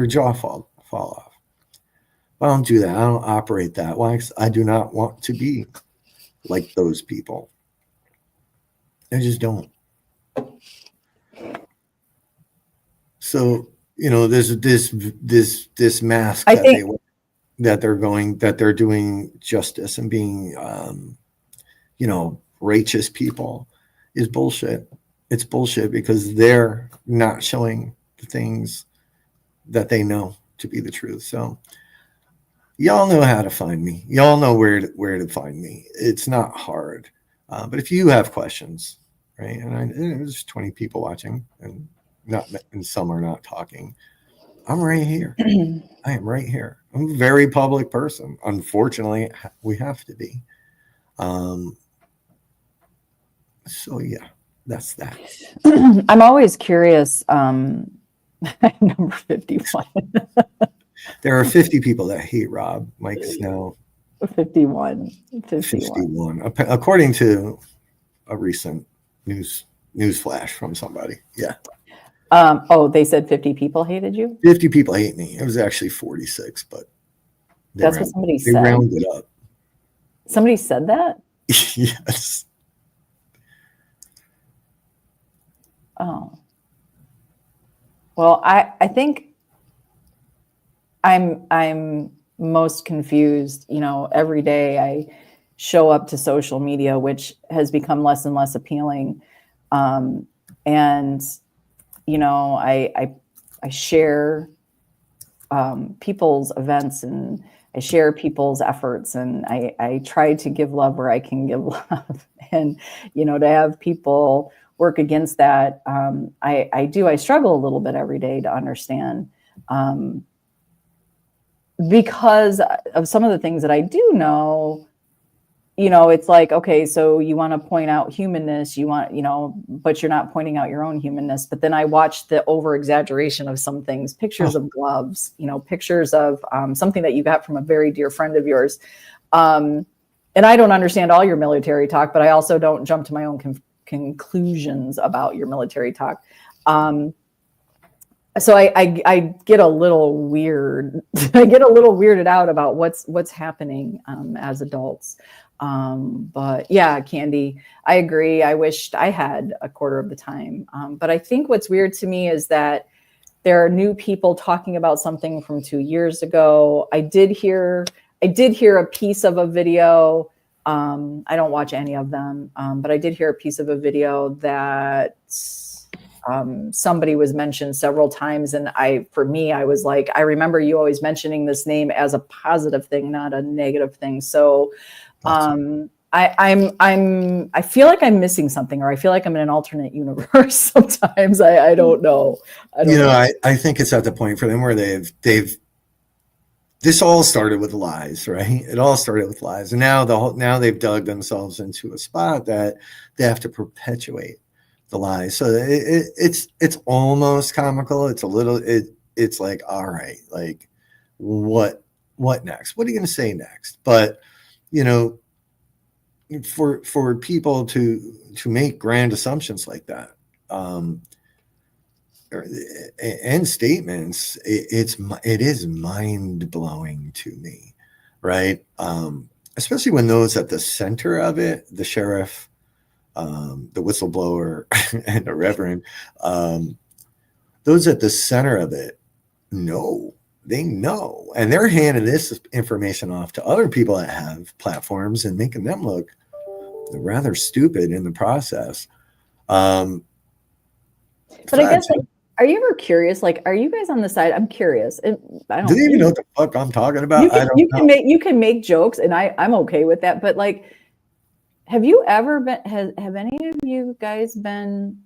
jaw fall off. I don't do that. I don't operate that. Why? I do not want to be like those people. I just don't. So, there's this mask that they're doing justice and being, righteous people is bullshit. It's bullshit because they're not showing the things that they know to be the truth. So, y'all know how to find me. Y'all know where to find me. It's not hard. But if you have questions, right? And there's 20 people watching, and some are not talking. I'm right here. I am right here. I'm a very public person. Unfortunately, we have to be. So yeah, that's that. I'm always curious. Number 51. There are 50 people that hate Rob. Mike's now 51. According to a recent news flash from somebody. Yeah. They said 50 people hated you? 50 people hate me. It was actually 46, but that's what somebody said. They rounded up. Somebody said that? Yes. Oh. Well, I think I'm most confused. Every day I show up to social media, which has become less and less appealing. And, I share people's events and I share people's efforts, and I try to give love where I can give love. And, to have people work against that, I struggle a little bit every day to understand, because of some of the things that I do know. It's like, okay, so you want to point out humanness, but you're not pointing out your own humanness. But then I watch the over exaggeration of some things, pictures of gloves, pictures of something that you got from a very dear friend of yours. And I don't understand all your military talk, but I also don't jump to my own conclusions about your military talk. So I get a little weird. I get a little weirded out about what's happening as adults. But yeah, Candy, I agree. I wished I had a quarter of the time. But I think what's weird to me is that there are new people talking about something from 2 years ago. I did hear a piece of a video. I don't watch any of them, but I did hear a piece of a video that somebody was mentioned several times. And for me, I was like, I remember you always mentioning this name as a positive thing, not a negative thing. So I feel like I'm missing something, or I feel like I'm in an alternate universe. Sometimes I don't know. I think it's at the point for them where they've this all started with lies, right? It all started with lies, and now they've dug themselves into a spot that they have to perpetuate the lies. So it's almost comical. It's a little it's like, all right, like what next? What are you going to say next? But for people to make grand assumptions like that, and statements, it is mind-blowing to me, right? Especially when those at the center of it, the sheriff, the whistleblower, and the reverend, those at the center of it they know, and they're handing this information off to other people that have platforms and making them look rather stupid in the process. But I guess, like, are you ever curious? Like, are you guys on the side? I'm curious. I don't. Do they even know what the fuck I'm talking about? You can make jokes, and I'm okay with that. But like, have you ever been? Have any of you guys been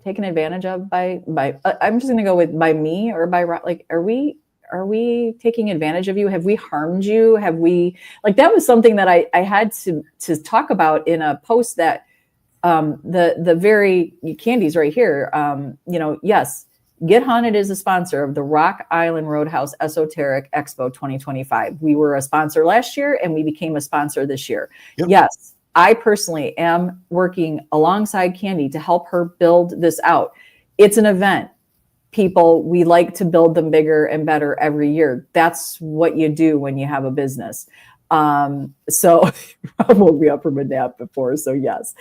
taken advantage of by? I'm just gonna go with by me or by, like, are we taking advantage of you? Have we harmed you? Have we, like, that was something that I had to talk about in a post that the very Candy's right here. Yes, Get Haunted is a sponsor of the Rock Island Roadhouse Esoteric Expo 2025. We were a sponsor last year and we became a sponsor this year. Yep. Yes, I personally am working alongside Candy to help her build this out. It's an event. People, we like to build them bigger and better every year. That's what you do when you have a business. So Rob woke me up from a nap before. So yes.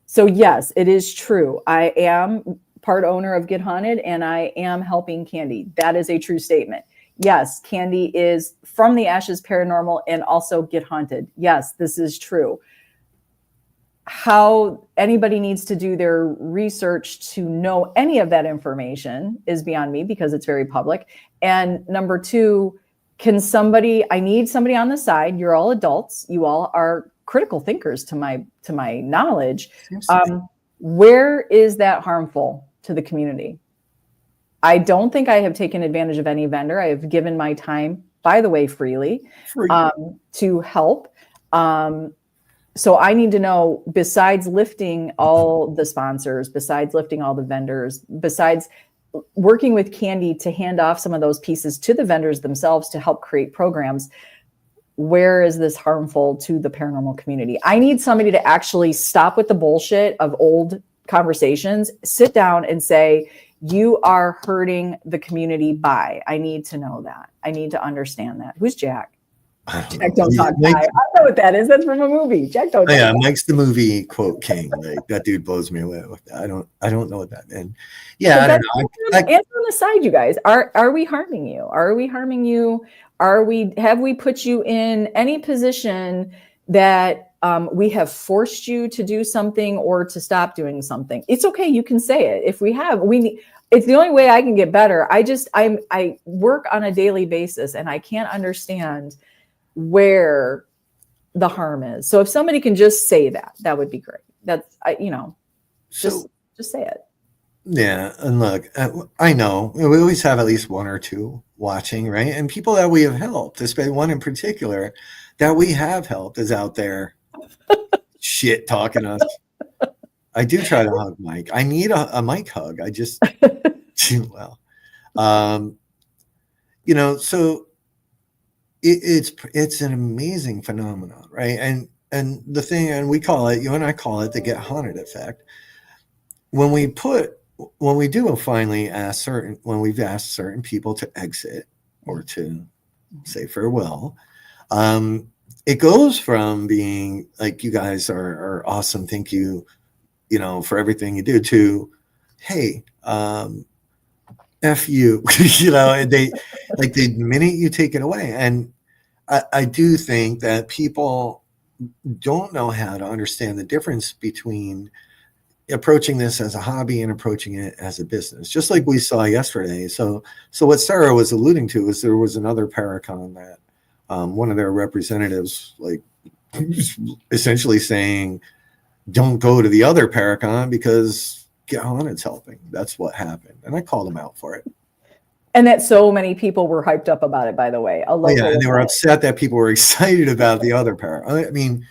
So yes, it is true. I am part owner of Get Haunted and I am helping Candy. That is a true statement. Yes, Candy is from the Ashes Paranormal and also Get Haunted. Yes, this is true. How anybody needs to do their research to know any of that information is beyond me because it's very public. And number two, I need somebody on the side. You're all adults. You all are critical thinkers to my knowledge. Where is that harmful to the community? I don't think I have taken advantage of any vendor. I have given my time, by the way, freely to help. So I need to know, besides lifting all the sponsors, besides lifting all the vendors, besides working with Candy to hand off some of those pieces to the vendors themselves to help create programs, where is this harmful to the paranormal community? I need somebody to actually stop with the bullshit of old conversations, sit down and say, you are hurting the community by. I need to know that. I need to understand that. Who's Jack? Jack don't talk. I know what that is. That's from a movie. Jack don't talk. Yeah, Mike's the movie quote king. Like, that dude blows me away with that. I don't know what that meant. Yeah, I don't know. Answer on the side, you guys. Are we harming you? Are we harming you? Have we put you in any position that we have forced you to do something or to stop doing something? It's okay. You can say it. If we have, it's the only way I can get better. I work on a daily basis and I can't understand where the harm is. So if somebody can just say that would be great. That's, just say it. Yeah. And look, I know we always have at least one or two watching, right? And people that we have helped, especially one in particular that we have helped, is out there shit talking us. I do try to hug Mike. I need a Mike hug. I just, well, so it's an amazing phenomenon, right? And and the thing, and we call it, you and I call it the get haunted effect. When we do finally ask when we've asked certain people to exit or to say farewell, it goes from being like, you guys are awesome, thank you, for everything you do, to, hey, F you, and the minute you take it away. And I do think that people don't know how to understand the difference between approaching this as a hobby and approaching it as a business, just like we saw yesterday. So what Sarah was alluding to is there was another Paracon that one of their representatives, like, essentially saying, don't go to the other Paracon because Get Haunted's helping. That's what happened. And I called them out for it. And that so many people were hyped up about it, by the way. Yeah, and they were upset that people were excited about the other Paracon. I mean,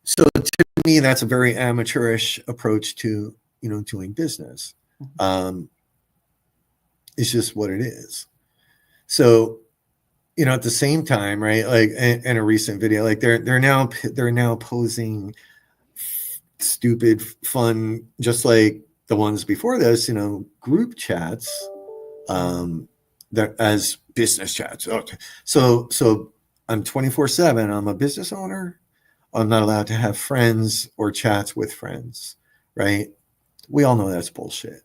so to me, that's a very amateurish approach to, doing business. It's just what it is. So, at the same time, right? Like in a recent video, like they're now posing stupid, fun, just like the ones before this, group chats, that as business chats. Okay. So I'm 24/7. I'm a business owner. I'm not allowed to have friends or chats with friends, right? We all know that's bullshit.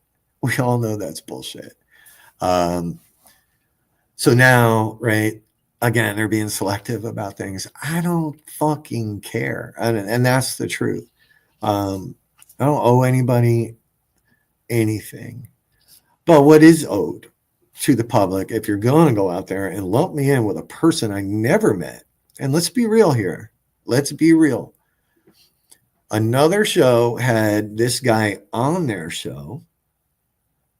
So now, right, again, they're being selective about things. I don't fucking care. And that's the truth. I don't owe anybody anything. But what is owed to the public, if you're going to go out there and lump me in with a person I never met, and let's be real here. Let's be real. Another show had this guy on their show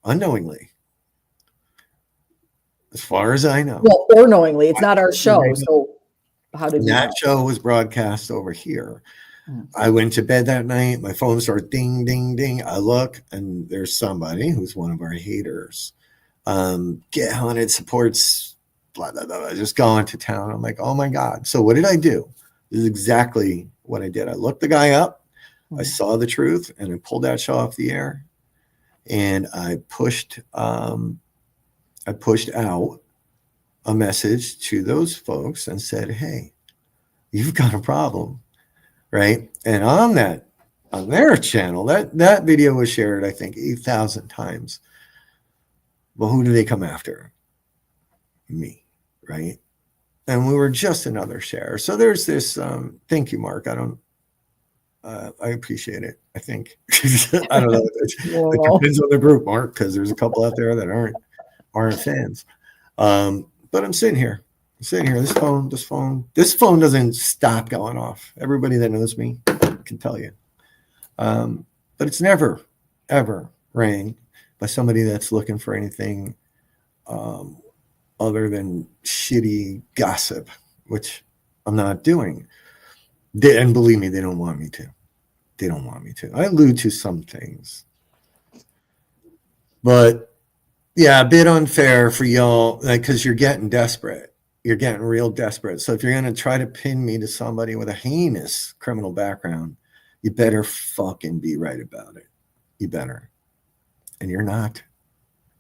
unknowingly, as far as I know. Well, or knowingly, it's not our show. So how did that show was broadcast over here? I went to bed that night. My phone started ding, ding, ding. I look, and there's somebody who's one of our haters. Get Haunted supports, blah, blah, blah, just going to town. I'm like, oh my God. So what did I do? This is exactly what I did. I looked the guy up. I saw the truth, and I pulled that show off the air. And I pushed out a message to those folks and said, hey, you've got a problem. Right. And on their channel, that video was shared, I think, 8,000 times. Well, who do they come after? Me. Right. And we were just another share. So there's this, thank you, Mark. I appreciate it. I think, I don't know. It depends on the group, Mark, because there's a couple out there that aren't fans. But I'm sitting here. This phone doesn't stop going off. Everybody that knows me can tell you. But it's never, ever rang by somebody that's looking for anything other than shitty gossip, which I'm not doing. And believe me, they don't want me to. I allude to some things. But yeah, a bit unfair for y'all, because you're getting desperate. You're getting real desperate. So if you're going to try to pin me to somebody with a heinous criminal background, you better fucking be right about it. You better. And you're not.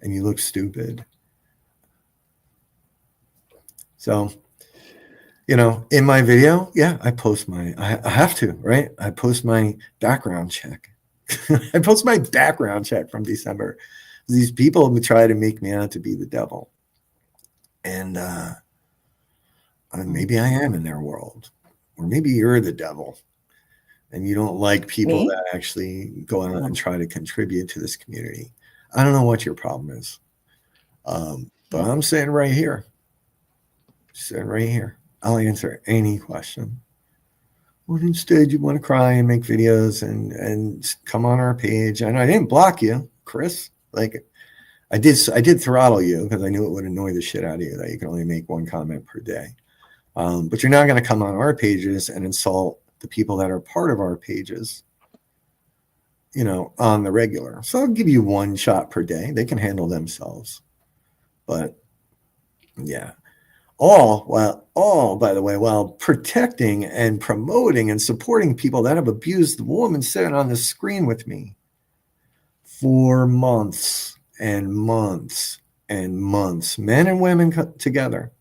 And you look stupid. So, in my video, yeah, I have to, right? I post my background check. I post my background check from December. These people would try to make me out to be the devil. And maybe I am in their world. Or maybe you're the devil. And you don't like people that actually go out and try to contribute to this community. I don't know what your problem is. But I'm sitting right here. I'll answer any question. Well, instead, you want to cry and make videos and come on our page. And I didn't block you, Chris. Like, I did throttle you because I knew it would annoy the shit out of you that you can only make one comment per day. But you're not going to come on our pages and insult the people that are part of our pages, on the regular. So I'll give you one shot per day. They can handle themselves. But yeah. all, by the way, while protecting and promoting and supporting people that have abused the woman sitting on the screen with me for months and months and months. Men and women together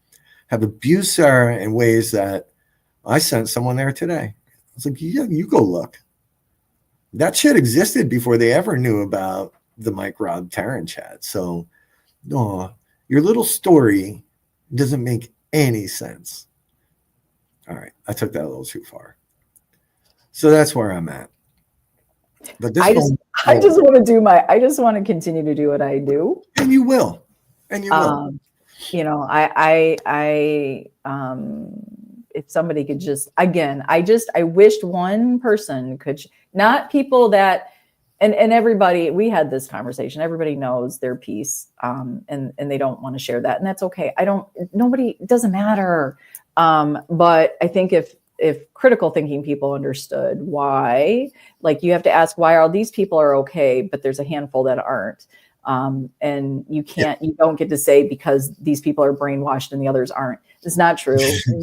have abused Sarah in ways that I sent someone there today. I was like, yeah, you go look. That shit existed before they ever knew about the Mike Rob Taryn chat. So, no, your little story doesn't make any sense. All right, I took that a little too far. So that's where I'm at. But this I just want to continue to do what I do. And you will. You know, I if somebody could just, again, I wished one person could, not people that, and everybody, we had this conversation, everybody knows their piece, and they don't want to share that. And that's okay. It doesn't matter. But I think if critical thinking people understood why, like, you have to ask why all these people are okay, but there's a handful that aren't. And you don't get to say because these people are brainwashed and the others aren't. It's not true.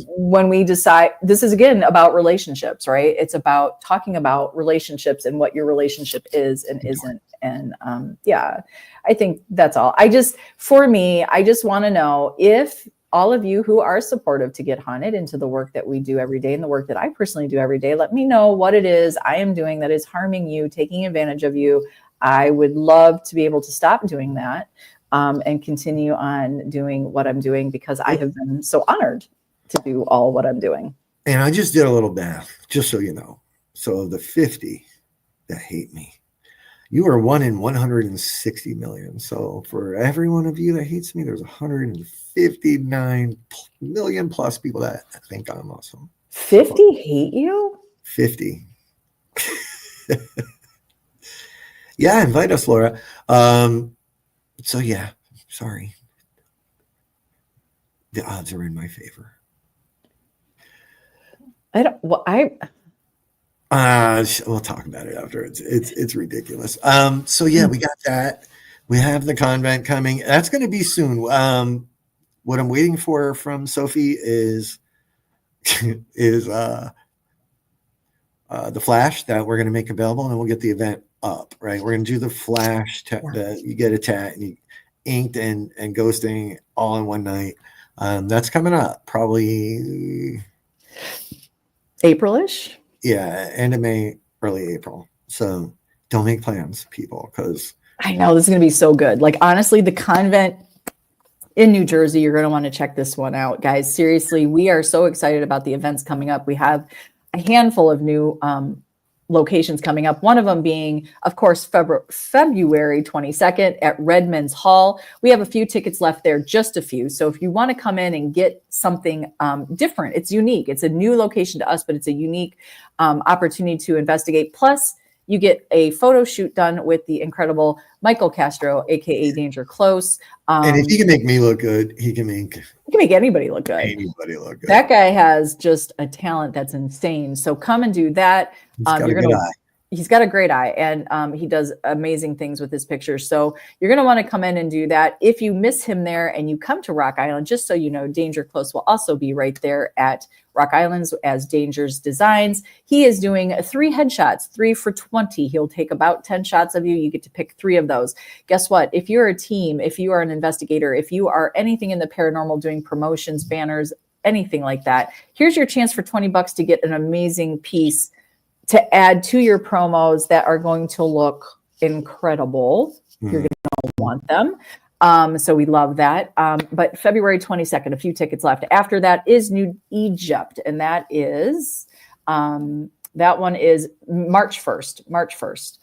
When we decide, this is again about relationships, right? It's about talking about relationships and what your relationship is and isn't. And I think that's all. For me, I just want to know if all of you who are supportive to get hunted into the work that we do every day and the work that I personally do every day, let me know what it is I am doing that is harming you, taking advantage of you. I would love to be able to stop doing that and continue on doing what I'm doing, because I have been so honored to do all what I'm doing. And I just did a little math, just so you know. So of the 50 that hate me, you are 1 in 160 million. So for every one of you that hates me, there's 159 million plus people that think I'm awesome. 50 hate you? 50. Yeah, invite us, Laura. So yeah, sorry. The odds are in my favor. We'll talk about it after. It's ridiculous. So yeah, we got that. We have the convent coming. That's going to be soon. What I'm waiting for from Sophie is the flash that we're going to make available, and then we'll get the event up, right? We're going to do the flash that you get a tat and you inked and ghosting all in one night. That's coming up probably April-ish. Yeah, end of May, early April. So don't make plans, people, because I know this is going to be so good. Like, honestly, the convent in New Jersey, you're going to want to check this one out, guys. Seriously, we are so excited about the events coming up. We have a handful of new locations coming up. One of them being, of course, February 22nd at Redmond's Hall. We have a few tickets left there, just a few. So if you want to come in and get something different, it's unique. It's a new location to us, but it's a unique opportunity to investigate. Plus, you get a photo shoot done with the incredible Michael Castro, aka Danger Close. And if he can make me look good, he can make anybody look good. Anybody look good. That guy has just a talent that's insane. So come and do that. He's got a great eye, and he does amazing things with his pictures. So you're going to want to come in and do that. If you miss him there and you come to Rock Island, just so you know, Danger Close will also be right there at Rock Islands as Danger's Designs. He is doing 3 headshots, 3 for 20. He'll take about 10 shots of you. You get to pick 3 of those. Guess what? If you're a team, if you are an investigator, if you are anything in the paranormal, doing promotions, banners, anything like that, here's your chance for $20 to get an amazing piece to add to your promos that are going to look incredible. You're going to want them. So we love that. But February 22nd, a few tickets left. After that is New Egypt. And that is, that one is March 1st.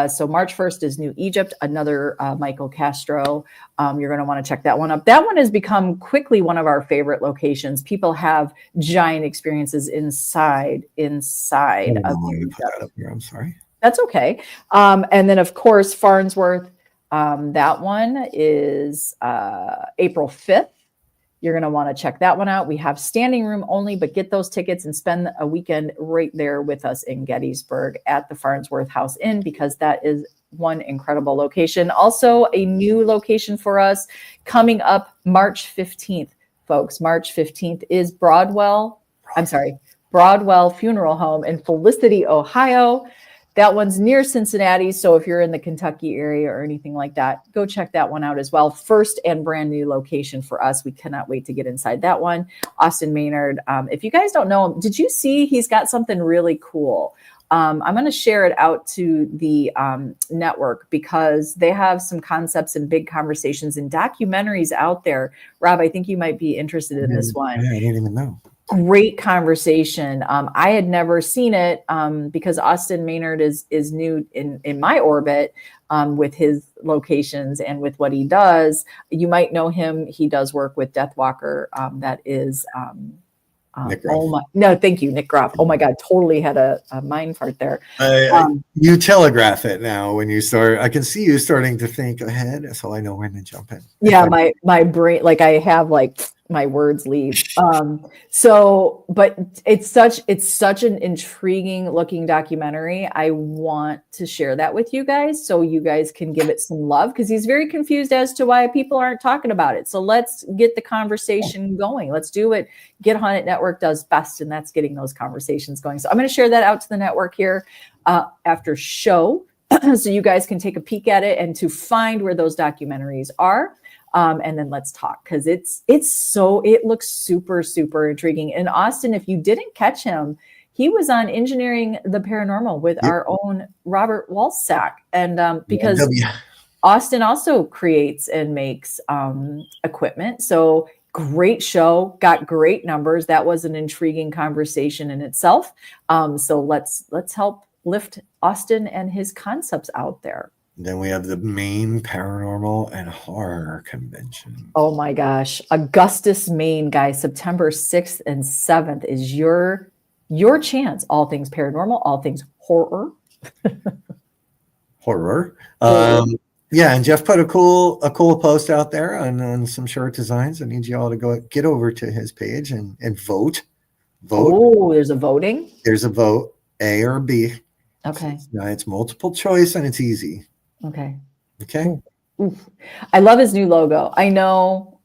So March 1st is New Egypt, another Michael Castro. You're going to want to check that one up. That one has become quickly one of our favorite locations. People have giant experiences inside of New Egypt. I'm sorry. That's okay. And then, of course, Farnsworth. That one is April 5th. You're going to want to check that one out. We have standing room only, but get those tickets and spend a weekend right there with us in Gettysburg at the Farnsworth House Inn, because that is one incredible location. Also, a new location for us coming up March 15th. folks, March 15th is Broadwell Funeral Home in Felicity, Ohio. That one's near Cincinnati. So if you're in the Kentucky area or anything like that, go check that one out as well. First and brand new location for us. We cannot wait to get inside that one. Austin Maynard. If you guys don't know him, did you see he's got something really cool? I'm going to share it out to the network because they have some concepts and big conversations and documentaries out there. Rob, I think you might be interested in this one. Yeah, I didn't even know. Great conversation. I had never seen it because Austin Maynard is new in my orbit with his locations and with what he does. You might know him. He does work with Deathwalker. That is Nick Groff. No, thank you, Nick Groff. Oh my God, totally had a mind fart there. You telegraph it now when you start. I can see you starting to think ahead, so I know when to jump in. Yeah, my brain, like I have like my words leave. But it's such an intriguing looking documentary. I want to share that with you guys so you guys can give it some love because he's very confused as to why people aren't talking about it. So let's get the conversation going. Let's do what Get Haunted Network does best, and that's getting those conversations going. So I'm going to share that out to the network here after show so you guys can take a peek at it and to find where those documentaries are. And then let's talk because it looks super, super intriguing. And Austin, if you didn't catch him, he was on Engineering the Paranormal with our own Robert Walsack. And because Austin also creates and makes equipment. So great show, got great numbers. That was an intriguing conversation in itself. So let's help lift Austin and his concepts out there. Then we have the Maine Paranormal and Horror Convention. Oh my gosh. Augustus, Maine, guys, September 6th and 7th is your chance. All things paranormal, all things horror. Horror. Yeah, and Jeff put a cool post out there on some shirt designs. I need you all to get over to his page and vote. Oh, there's a voting? There's a vote, A or B. Okay. It's multiple choice and it's easy. Okay. Oof. I love his new logo. I know.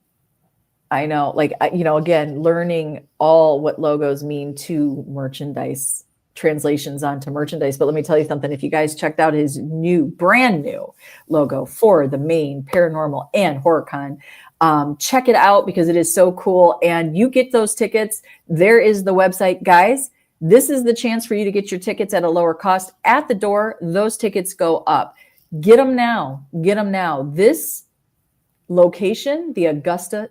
Like, again, learning all what logos mean to merchandise, translations onto merchandise. But let me tell you something. If you guys checked out his brand new logo for the Maine Paranormal and HorrorCon, check it out because it is so cool. And you get those tickets. There is the website, guys. This is the chance for you to get your tickets at a lower cost. At the door, those tickets go up. Get them now. This location, the Augusta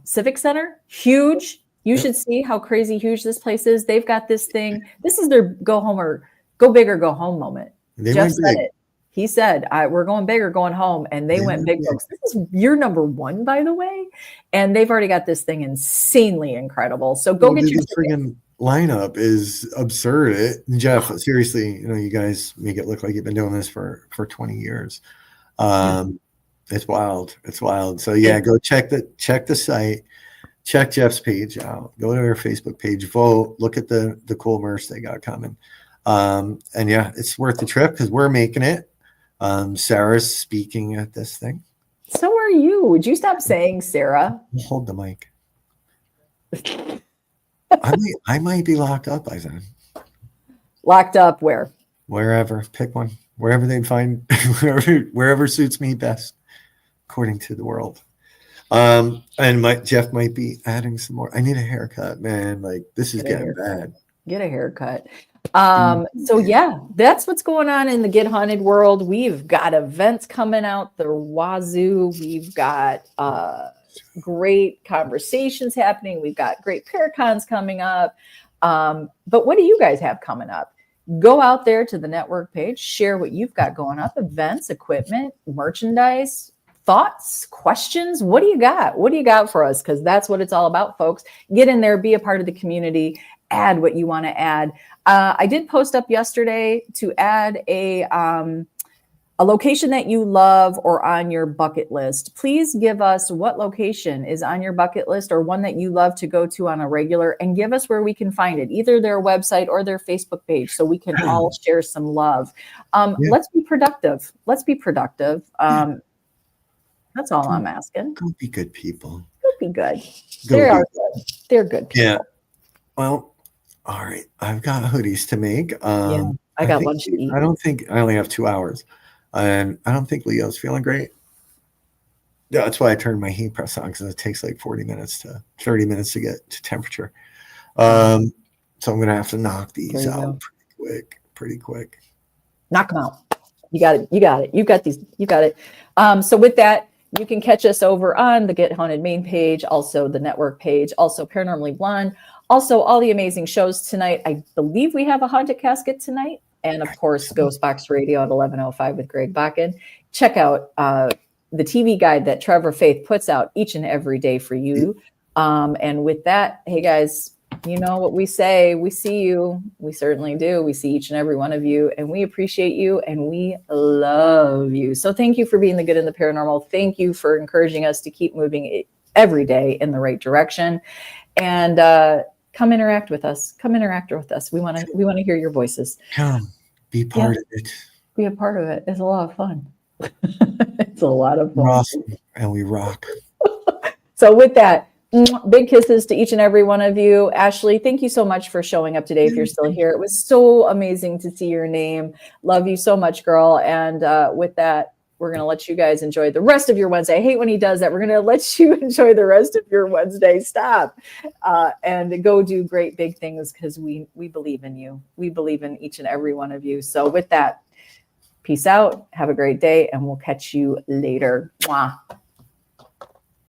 Civic Center, huge. You should see how crazy huge this place is. They've got this thing. This is their go home or go big or go home moment. Jeff said it. He said, we're going big or going home. And they went big, folks. This is year number 1, by the way. And they've already got this thing insanely incredible. So go get your friggin' lineup is absurd. Jeff, seriously, you guys make it look like you've been doing this for 20 years. It's wild. So yeah, go check the site, check Jeff's page out, go to their Facebook page, vote, look at the cool merch they got coming. And yeah, it's worth the trip because we're making it. Sarah's speaking at this thing. So are you. Would you stop saying Sarah? Hold the mic. I might be locked up by then. Locked up where? Wherever. Pick one. Wherever they find, wherever suits me best, according to the world. And Jeff might be adding some more. I need a haircut, man. Like this is getting bad. Get a haircut. So yeah, that's what's going on in the Get Haunted world. We've got events coming out the wazoo. We've got great conversations happening. We've got great Paracons coming up. But what do you guys have coming up? Go out there to the network page, share what you've got going up, events, equipment, merchandise, thoughts, questions. What do you got? What do you got for us? Because that's what it's all about, folks. Get in there, be a part of the community, add what you want to add. I did post up yesterday to add a location that you love or on your bucket list. Please give us what location is on your bucket list or one that you love to go to on a regular, and give us where we can find it, either their website or their Facebook page, so we can all share some love. Let's be productive. That's all I'm asking. Go be good people. Go be good. Go They do are good. They're good people. Yeah. Well, all right. I've got hoodies to make. Yeah, I got lunch to eat. I don't think I only have 2 hours, and I don't think Leo's feeling great. Yeah, that's why I turned my heat press on, because it takes like 30 minutes to get to temperature. So I'm gonna have to knock these out pretty quick. Knock them out. You got it. You got it. You got these. You got it. So with that, you can catch us over on the Get Haunted main page, also the network page, also Paranormally Blonde, also all the amazing shows tonight. I believe we have a Haunted Casket tonight. And of course, Ghost Box Radio at 11:05 with Greg Bakken. Check out the TV guide that Trevor Faith puts out each and every day for you. And with that, hey guys, you know what we say. We see you. We certainly do. We see each and every one of you, and we appreciate you, and we love you. So thank you for being the good in the paranormal. Thank you for encouraging us to keep moving every day in the right direction. And come interact with us. Come interact with us. We want to hear your voices. Come be part of it. Be a part of it. It's a lot of fun. It's a lot of fun. We're awesome, and we rock. So with that, big kisses to each and every one of you. Ashley, thank you so much for showing up today. If you're still here, it was so amazing to see your name. Love you so much, girl. And with that, we're going to let you guys enjoy the rest of your Wednesday. I hate when he does that. We're going to let you enjoy the rest of your Wednesday. Stop. And go do great big things, because we believe in you. We believe in each and every one of you. So with that, peace out. Have a great day, and we'll catch you later. Mwah.